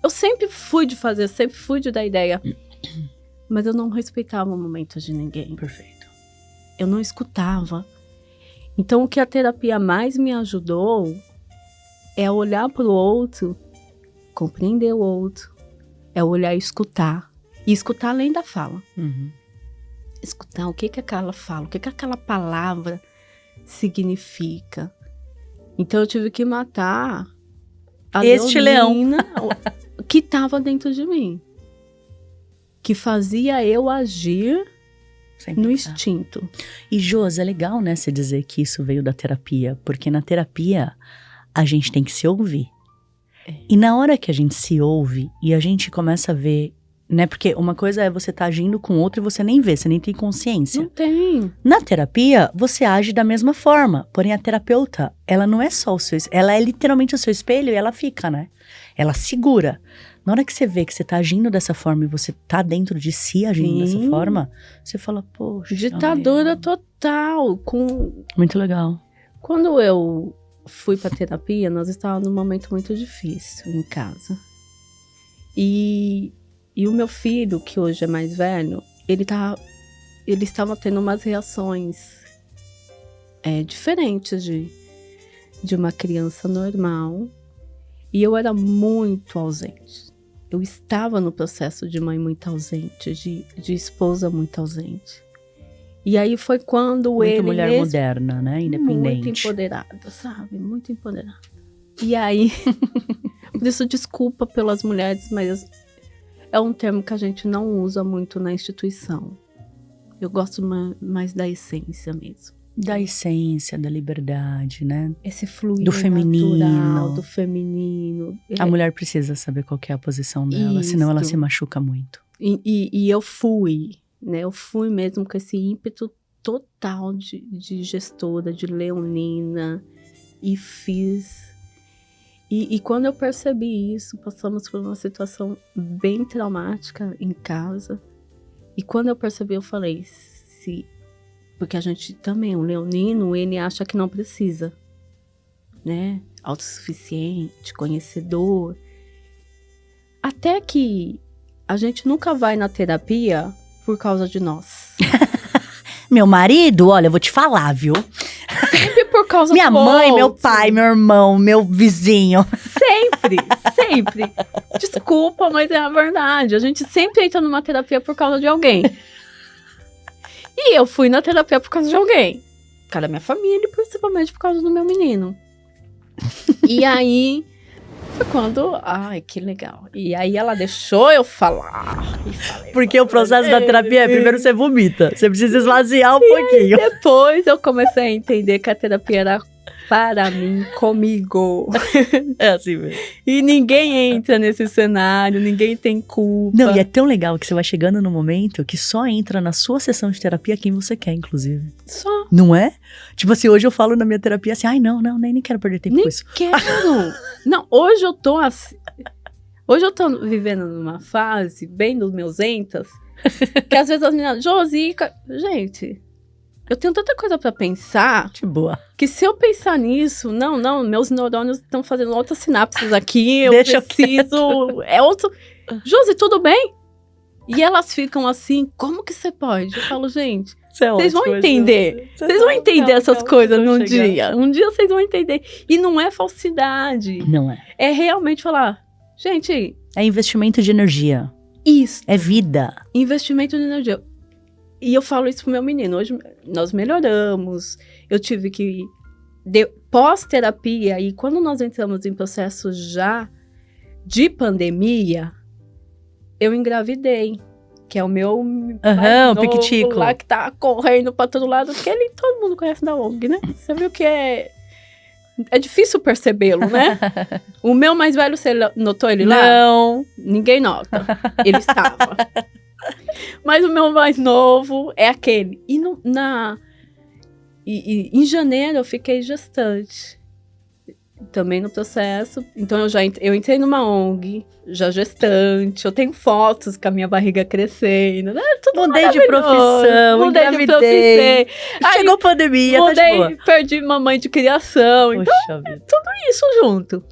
Eu sempre fui de fazer, sempre fui de dar ideia. Mas eu não respeitava o momento de ninguém. Perfeito. Eu não escutava. Então, o que a terapia mais me ajudou é olhar para o outro, compreender o outro, é olhar e escutar. E escutar além da fala. Uhum. Escutar o que aquela fala, o que aquela palavra significa. Então, eu tive que matar a este leão que estava dentro de mim. Que fazia eu agir no instinto. E, Josi, é legal, né, você dizer que isso veio da terapia, porque na terapia a gente tem que se ouvir. E na hora que a gente se ouve e a gente começa a ver, né, porque uma coisa é você tá agindo com outro e você nem vê, você nem tem consciência. Não tem. Na terapia, você age da mesma forma, porém a terapeuta, ela não é só o seu, ela é literalmente o seu espelho e ela fica, né? Ela segura. Na hora que você vê que você tá agindo dessa forma e você tá dentro de si agindo dessa forma, você fala, poxa. Ditadura total. Muito legal. Quando eu fui pra terapia, nós estávamos num momento muito difícil em casa. E o meu filho, que hoje é mais velho, ele estava tendo umas reações diferentes de uma criança normal. E eu era muito ausente. Eu estava no processo de mãe muito ausente, de esposa muito ausente. E aí foi quando muito mulher moderna, né? Independente. Muito empoderada, sabe? Muito empoderada. E aí, por isso, desculpa pelas mulheres, mas é um termo que a gente não usa muito na instituição. Eu gosto mais da essência mesmo. Da essência, da liberdade, né? Esse fluir do feminino. Natural, do feminino. A mulher precisa saber qual que é a posição dela, senão ela se machuca muito. E eu fui, né? Eu fui mesmo com esse ímpeto total de gestora, de leonina, e fiz. E quando eu percebi isso, passamos por uma situação bem traumática em casa. E quando eu percebi, eu falei, porque a gente também, o leonino, ele acha que não precisa, né? Autossuficiente, conhecedor. Até que a gente nunca vai na terapia por causa de nós. Meu marido, olha, eu vou te falar, viu? Sempre por causa minha do mãe, outro. meu pai, meu irmão, meu vizinho. Sempre. Desculpa, mas é a verdade. A gente sempre entra numa terapia por causa de alguém. E eu fui na terapia por causa de alguém. Por causa da minha família e principalmente por causa do meu menino. E aí, foi quando... Ai, que legal. E aí ela deixou eu falar. Porque o processo da terapia é, primeiro você vomita. Você precisa esvaziar um pouquinho. Aí, depois eu comecei a entender que a terapia era para mim, comigo. É assim mesmo. E ninguém entra nesse cenário, ninguém tem culpa. Não, e é tão legal que você vai chegando no momento que só entra na sua sessão de terapia quem você quer, inclusive. Só. Não é? Tipo assim, hoje eu falo na minha terapia assim, ai não, nem quero perder tempo com isso. Nem quero. Não, hoje eu tô assim... Hoje eu tô vivendo numa fase bem dos meus entas, que às vezes as meninas, Josica... Gente... Eu tenho tanta coisa pra pensar. De boa. Que se eu pensar nisso, não, meus neurônios estão fazendo outras sinapses aqui. Eu Deixa preciso. É outro. Josi, tudo bem? E elas ficam assim, como que você pode? Eu falo, gente, vocês vão entender. Vocês vão entender essas coisas num dia. Um dia vocês vão entender. E não é falsidade. Não é. É realmente falar, gente. É investimento de energia. Isso. É vida. Investimento de energia. E eu falo isso pro meu menino. Hoje nós melhoramos. Eu tive que... Pós-terapia, e quando nós entramos em processo já de pandemia, eu engravidei. Que é o meu... o piquitico. Lá que tá correndo pra todo lado. Porque todo mundo conhece da ONG, né? Você viu que é difícil percebê-lo, né? O meu mais velho, você notou ele lá? Não. Ninguém nota. Ele estava... Mas o meu mais novo é aquele. E em janeiro eu fiquei gestante. também no processo. Então eu entrei numa ONG, já gestante, eu tenho fotos com a minha barriga crescendo, né? Tudo Mudei de profissão, engravidei. Chegou a pandemia, tá de boa. Perdi mamãe de criação, então tudo isso junto.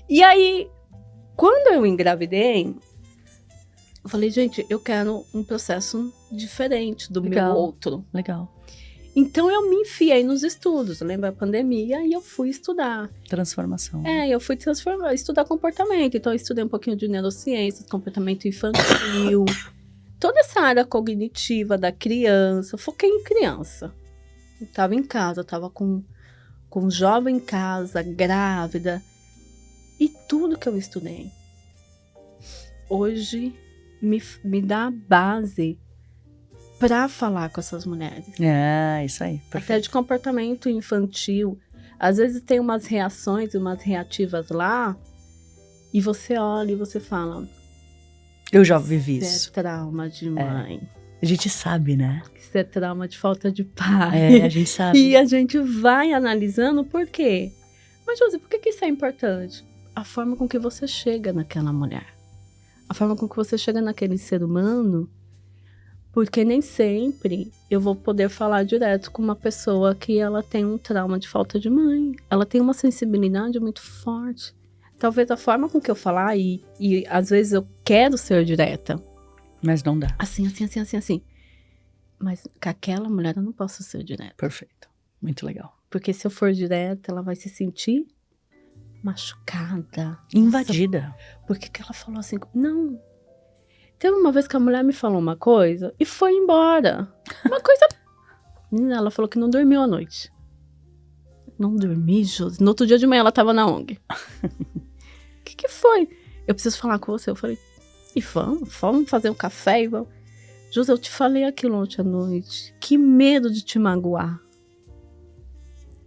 E aí, quando eu engravidei, eu falei, gente, eu quero um processo diferente do meu outro. Legal. Então, eu me enfiei nos estudos. Lembra a pandemia? E eu fui estudar. Transformação. Eu fui estudar comportamento. Então, eu estudei um pouquinho de neurociências, comportamento infantil. Toda essa área cognitiva da criança. Eu foquei em criança. Eu estava em casa, eu estava com um jovem em casa, grávida. E tudo que eu estudei, hoje, me dá base para falar com essas mulheres. Isso aí. Perfeito. Até de comportamento infantil. Às vezes tem umas reações e umas reativas lá, e você olha e você fala... Eu já vivi isso. Isso é trauma de mãe. A gente sabe, né? Isso é trauma de falta de pai. A gente sabe. E a gente vai analisando por quê. Mas, Josi, por que isso é importante? A forma com que você chega naquela mulher. A forma com que você chega naquele ser humano... Porque nem sempre eu vou poder falar direto com uma pessoa que ela tem um trauma de falta de mãe. Ela tem uma sensibilidade muito forte. Talvez a forma com que eu falar, e às vezes eu quero ser direta. Mas não dá. Assim. Mas com aquela mulher eu não posso ser direta. Perfeito. Muito legal. Porque se eu for direta, ela vai se sentir machucada. Invadida. Nossa, por que ela falou assim? Não. Teve uma vez que a mulher me falou uma coisa e foi embora. Uma coisa... Menina, ela falou que não dormiu à noite. Não dormi, Josi. No outro dia de manhã ela tava na ONG. O que foi? Eu preciso falar com você. Eu falei, e vamos fazer um café e vamos... Josi, eu te falei aquilo ontem à noite. Que medo de te magoar.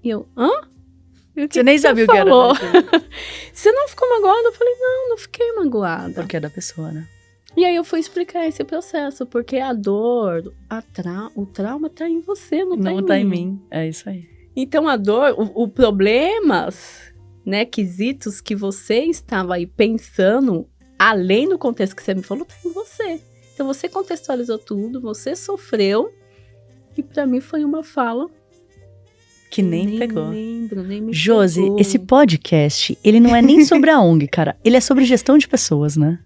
E eu, hã? Você nem sabia o que era. Você não ficou magoada? Eu falei, não fiquei magoada. Porque é da pessoa, né? E aí eu fui explicar esse processo, porque a dor, o trauma tá em você, não tá em mim. É isso aí. Então a dor, o problemas, né, quesitos que você estava aí pensando, além do contexto que você me falou, tá em você. Então você contextualizou tudo, você sofreu, e pra mim foi uma fala... Que nem pegou. Nem me Josi, pegou. Esse podcast, ele não é nem sobre a ONG, cara. Ele é sobre gestão de pessoas, né?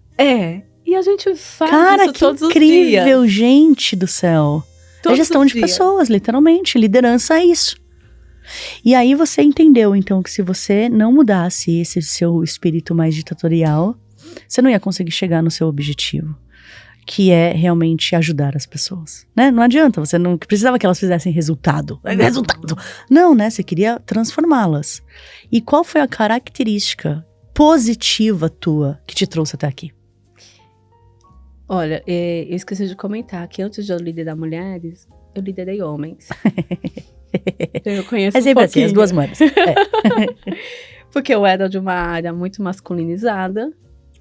E a gente faz isso Cara, todos que incrível, os dias. Gente do céu. Todos é gestão de pessoas, literalmente. Liderança é isso. E aí você entendeu, então, que se você não mudasse esse seu espírito mais ditatorial, você não ia conseguir chegar no seu objetivo, que é realmente ajudar as pessoas, né? Não adianta, você não precisava que elas fizessem resultado. Não, né? Você queria transformá-las. E qual foi a característica positiva tua que te trouxe até aqui? Olha, eu esqueci de comentar que antes de eu liderar mulheres, eu liderei homens. Então eu conheço sempre assim, as duas mães. Porque eu era de uma área muito masculinizada,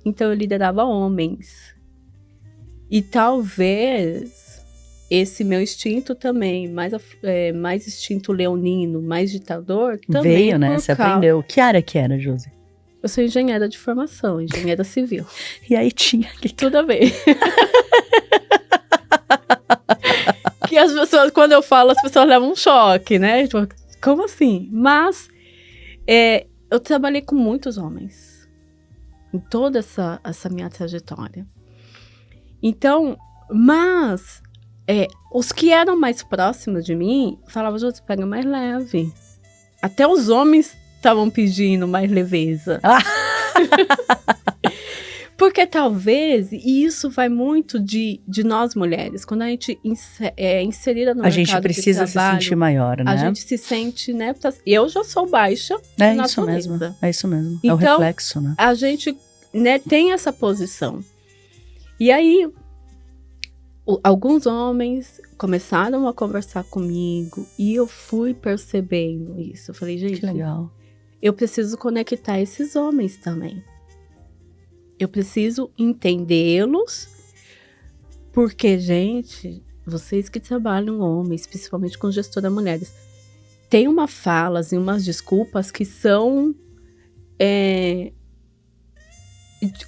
então eu liderava homens. E talvez esse meu instinto também, mais instinto leonino, mais ditador, também veio, né? Você aprendeu. Que área que era, Josi? Eu sou engenheira de formação, engenheira civil. E aí tinha que... Tudo a ver. Que as pessoas, quando eu falo, as pessoas levam um choque, né? Tipo, como assim? Mas eu trabalhei com muitos homens em toda essa minha trajetória. Então, mas os que eram mais próximos de mim falavam, Josi, pega mais leve. Até os homens estavam pedindo mais leveza. Porque talvez, e isso vai muito de nós mulheres, quando a gente é inserida no mercado de trabalho... A gente precisa se sentir maior, né? A gente se sente, né? Eu já sou baixa. É isso mesmo. Então, é o reflexo, né? A gente, né, tem essa posição. E aí, alguns homens começaram a conversar comigo e eu fui percebendo isso. Eu falei, gente, que legal. Eu preciso conectar esses homens também. Eu preciso entendê-los, porque, gente, vocês que trabalham homens, principalmente com gestora mulheres, tem umas falas e umas desculpas que são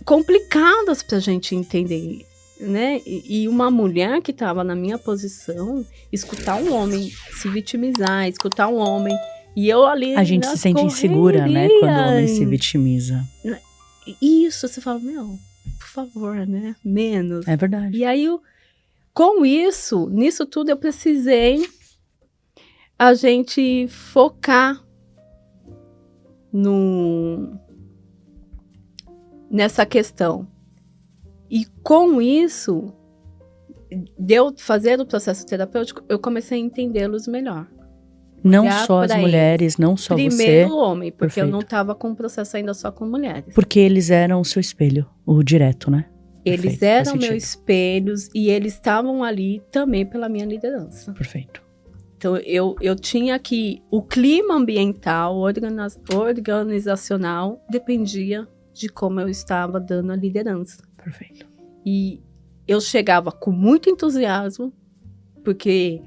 complicadas pra gente entender, né? E uma mulher que estava na minha posição, escutar um homem se vitimizar, escutar um homem... E eu ali... A gente se sente insegura, né? Quando o homem se vitimiza. Isso, você fala, meu, por favor, né? Menos. É verdade. E aí, com isso, nisso tudo, eu precisei a gente focar nessa questão. E com isso, de eu fazer o processo terapêutico, eu comecei a entendê-los melhor. Não Olhar só as pra mulheres, não só Primeiro você. o homem, porque Perfeito. eu não estava com o processo ainda só com mulheres. Porque eles eram o seu espelho, o direto, né? Eles Perfeito, faz eram meus sentido. espelhos e eles estavam ali também pela minha liderança. Perfeito. Então, eu tinha que... O clima ambiental, organizacional, dependia de como eu estava dando a liderança. Perfeito. E eu chegava com muito entusiasmo, porque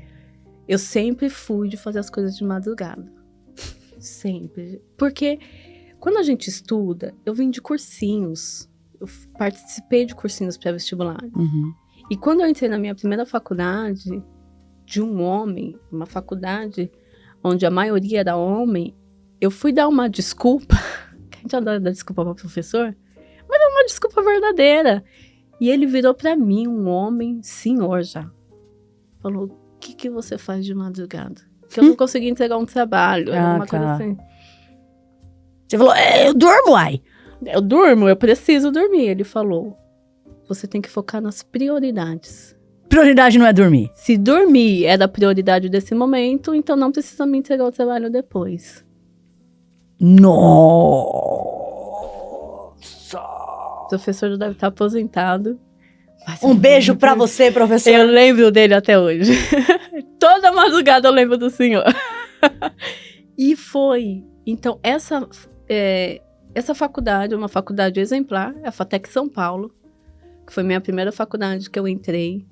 eu sempre fui de fazer as coisas de madrugada. Sempre. Porque quando a gente estuda, eu vim de cursinhos. Eu participei de cursinhos pré-vestibulares. Uhum. E quando eu entrei na minha primeira faculdade, de um homem, uma faculdade onde a maioria era homem, eu fui dar uma desculpa, que a gente adora dar desculpa para o professor, mas é uma desculpa verdadeira. E ele virou para mim, um homem senhor já. Falou, o que você faz de madrugada? Que eu não consegui entregar um trabalho, era uma coisa assim. Você falou, eu durmo, ai. Eu durmo, eu preciso dormir. Ele falou, você tem que focar nas prioridades. Prioridade não é dormir. Se dormir é da prioridade desse momento, então não precisa me entregar o trabalho depois. Nossa! O professor já deve estar aposentado. Um beijo pra você, professor. Eu lembro dele até hoje. Toda madrugada eu lembro do senhor. E foi. Então, essa faculdade é uma faculdade exemplar, é a FATEC São Paulo, que foi minha primeira faculdade que eu entrei.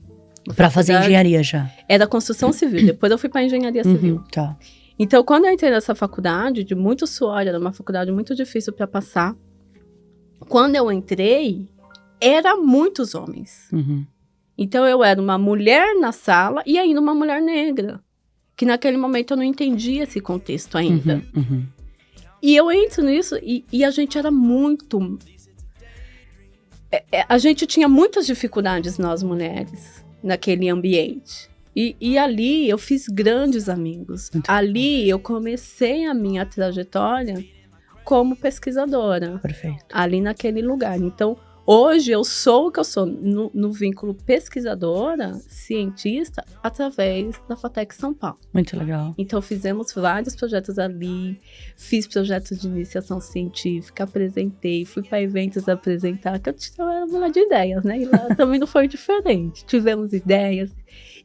Pra fazer engenharia já. Era construção civil, depois eu fui pra engenharia civil. Uhum, tá. Então, quando eu entrei nessa faculdade, de muito suor, era uma faculdade muito difícil para passar. Quando eu entrei, era muitos homens. Uhum. Então, eu era uma mulher na sala e ainda uma mulher negra. Que naquele momento eu não entendia esse contexto ainda. Uhum, uhum. E eu entro nisso e a gente era muito... A gente tinha muitas dificuldades, nós mulheres, naquele ambiente. E ali eu fiz grandes amigos. Ali eu comecei a minha trajetória como pesquisadora. Perfeito. Ali naquele lugar. Então, hoje eu sou o que eu sou no vínculo pesquisadora, cientista, através da FATEC São Paulo. Muito legal. Então, fizemos vários projetos ali, fiz projetos de iniciação científica, apresentei, fui para eventos apresentar, que eu tinha uma de ideias, né? E lá também não foi diferente. Tivemos ideias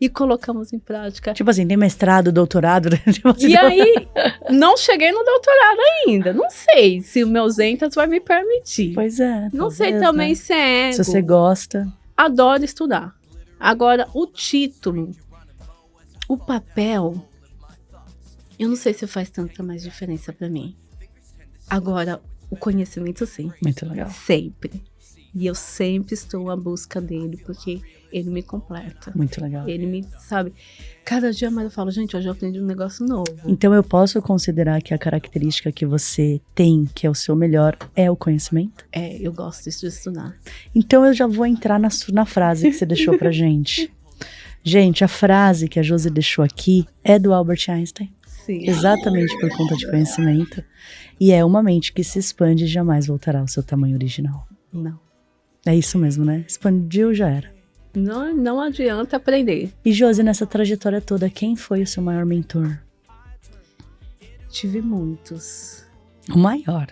e colocamos em prática. Tipo assim, tem mestrado, doutorado. Tipo assim, E aí, não cheguei no doutorado ainda. Não sei se o meu Zentas vai me permitir. Pois é. Não sei talvez, também né? se é ego. Se você gosta. Adoro estudar. Agora, o título, o papel, eu não sei se faz tanta mais diferença pra mim. Agora, o conhecimento, sim. Muito legal. Sempre. E eu sempre estou à busca dele, porque ele me completa. Muito legal. Ele me, sabe, cada dia mais eu falo, gente, hoje eu aprendi um negócio novo. Então eu posso considerar que a característica que você tem, que é o seu melhor, é o conhecimento? É, eu gosto de estudar. Então eu já vou entrar na frase que você deixou pra gente. Gente, a frase que a Josi deixou aqui é do Albert Einstein. Sim. Exatamente por conta de conhecimento. E é uma mente que se expande e jamais voltará ao seu tamanho original. Não. É isso mesmo, né? Expandiu, já era. Não adianta aprender. E Josi, nessa trajetória toda, quem foi o seu maior mentor? Tive muitos. O maior.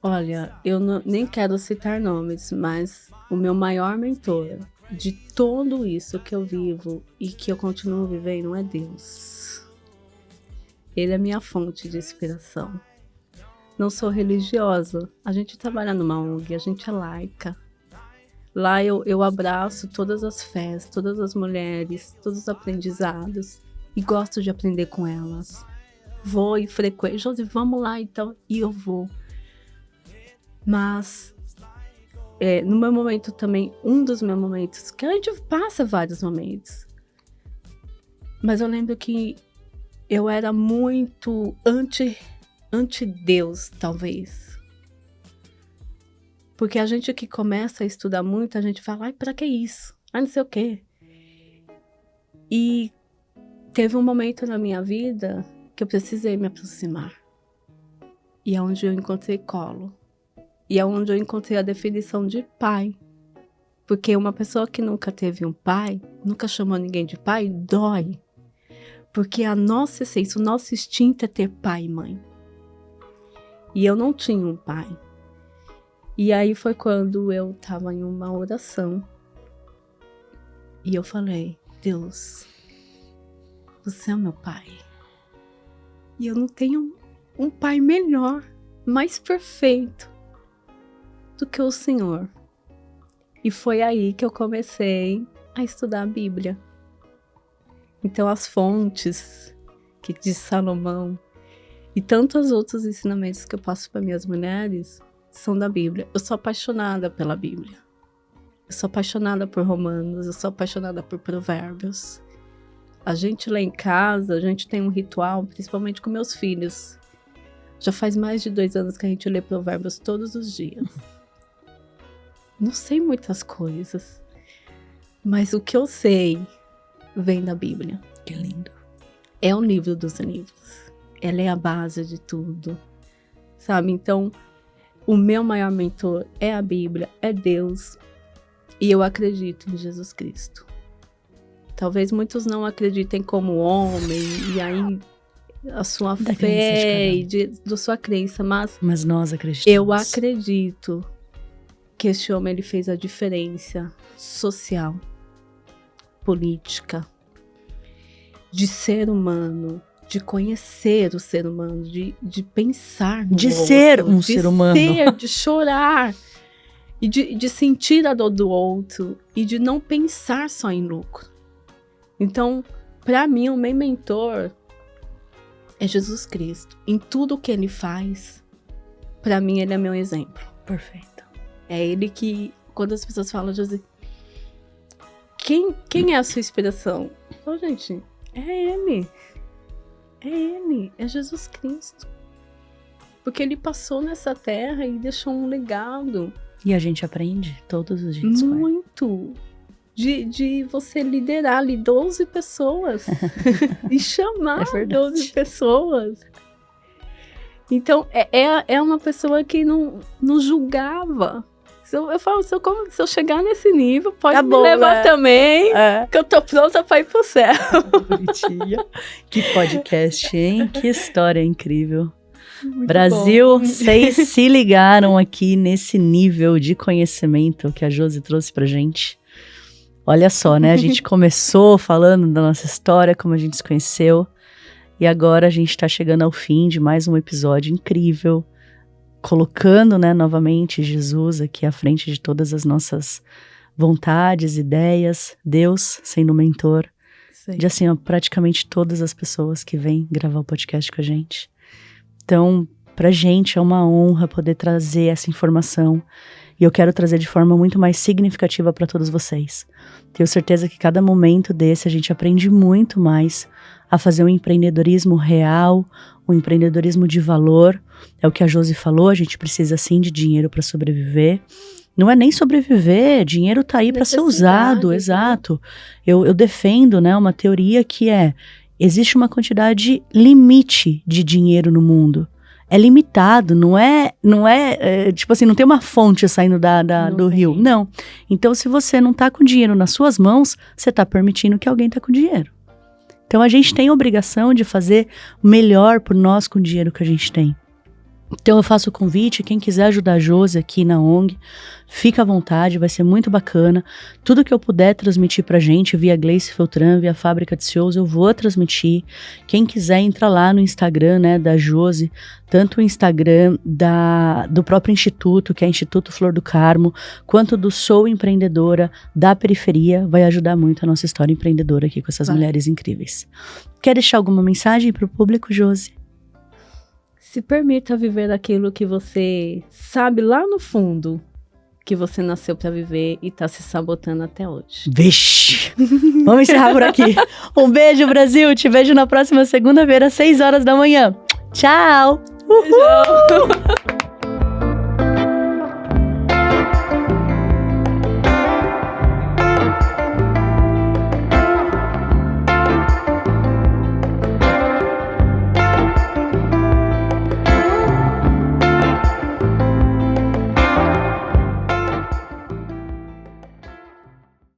Olha, eu nem quero citar nomes, mas o meu maior mentor de tudo isso que eu vivo e que eu continuo vivendo é Deus. Ele é minha fonte de inspiração. Não sou religiosa. A gente trabalha numa ONG, a gente é laica. Lá eu abraço todas as fés, todas as mulheres, todos os aprendizados e gosto de aprender com elas. vou e frequento. Josi, vamos lá então. E eu vou. Mas, no meu momento também, um dos meus momentos, que a gente passa vários momentos. Mas eu lembro que eu era muito anti-Deus, talvez. Porque a gente que começa a estudar muito, a gente fala, ai, pra que isso? Ai, não sei o quê. E teve um momento na minha vida que eu precisei me aproximar. E é onde eu encontrei colo. E é onde eu encontrei a definição de pai. Porque uma pessoa que nunca teve um pai, nunca chamou ninguém de pai, dói. Porque a nossa essência, o nosso instinto é ter pai e mãe. E eu não tinha um pai. E aí foi quando eu estava em uma oração. E eu falei, Deus, você é o meu pai. E eu não tenho um pai melhor, mais perfeito do que o Senhor. E foi aí que eu comecei a estudar a Bíblia. Então as fontes de Salomão e tantos outros ensinamentos que eu passo para minhas mulheres são da Bíblia. Eu sou apaixonada pela Bíblia. Eu sou apaixonada por Romanos, eu sou apaixonada por Provérbios. A gente lá em casa, a gente tem um ritual, principalmente com meus filhos. Já faz mais de 2 anos que a gente lê Provérbios todos os dias. Não sei muitas coisas, mas o que eu sei vem da Bíblia. Que lindo. É o livro dos livros. Ela é a base de tudo, sabe? Então, o meu maior mentor é a Bíblia, é Deus, e eu acredito em Jesus Cristo. Talvez muitos não acreditem como homem, e aí a sua fé e da sua crença, mas nós acreditamos. Eu acredito que esse homem ele fez a diferença social, política, de ser humano, de conhecer o ser humano, de pensar no de outro, ser um ser humano, de chorar e de sentir a dor do outro e de não pensar só em lucro. Então, para mim, o meu mentor é Jesus Cristo. Em tudo que ele faz, para mim, ele é meu exemplo. Perfeito. É ele que, quando as pessoas falam, Josi, quem é a sua inspiração? Oh, gente, é ele. É ele, é Jesus Cristo. Porque ele passou nessa terra e deixou um legado. E a gente aprende todos os dias. Muito. De você liderar ali 12 pessoas. E chamar 12 pessoas. Então, é uma pessoa que não julgava. Eu falo, se eu chegar nesse nível, pode me levar também, que eu tô pronta pra ir pro céu. Bonitinha. Que podcast, hein? Que história incrível. Muito Brasil, vocês se ligaram aqui nesse nível de conhecimento que a Josi trouxe pra gente. Olha só, né? A gente começou falando da nossa história, como a gente se conheceu, e agora a gente tá chegando ao fim de mais um episódio incrível, colocando, né, novamente Jesus aqui à frente de todas as nossas vontades, ideias, Deus sendo o mentor de, assim, ó, praticamente todas as pessoas que vêm gravar o podcast com a gente. Então, pra gente é uma honra poder trazer essa informação e eu quero trazer de forma muito mais significativa para todos vocês. Tenho certeza que cada momento desse a gente aprende muito mais a fazer um empreendedorismo real, um empreendedorismo de valor. É o que a Josi falou, a gente precisa sim de dinheiro para sobreviver. Não é nem sobreviver, dinheiro tá aí para ser usado, né? Exato. Eu defendo, né, uma teoria que existe uma quantidade limite de dinheiro no mundo. É limitado, não é tipo assim, não tem uma fonte saindo do rio, não. Então, se você não tá com dinheiro nas suas mãos, você tá permitindo que alguém tá com dinheiro. Então, a gente tem a obrigação de fazer melhor por nós com o dinheiro que a gente tem. Então eu faço o convite, quem quiser ajudar a Josi aqui na ONG, fica à vontade, vai ser muito bacana. Tudo que eu puder transmitir pra gente via Gleice Feltran, via Fábrica de Shows, eu vou transmitir. Quem quiser entra lá no Instagram, né, da Josi, tanto o Instagram do próprio Instituto, que é Instituto Flor do Carmo, quanto do Sou Empreendedora da Periferia, vai ajudar muito a nossa história empreendedora aqui com essas mulheres incríveis. Quer deixar alguma mensagem pro público, Josi? Se permita viver aquilo que você sabe lá no fundo que você nasceu pra viver e tá se sabotando até hoje. Vixe! Vamos encerrar por aqui. Um beijo, Brasil. Te vejo na próxima segunda-feira, às 6 horas da manhã. Tchau! Beijão.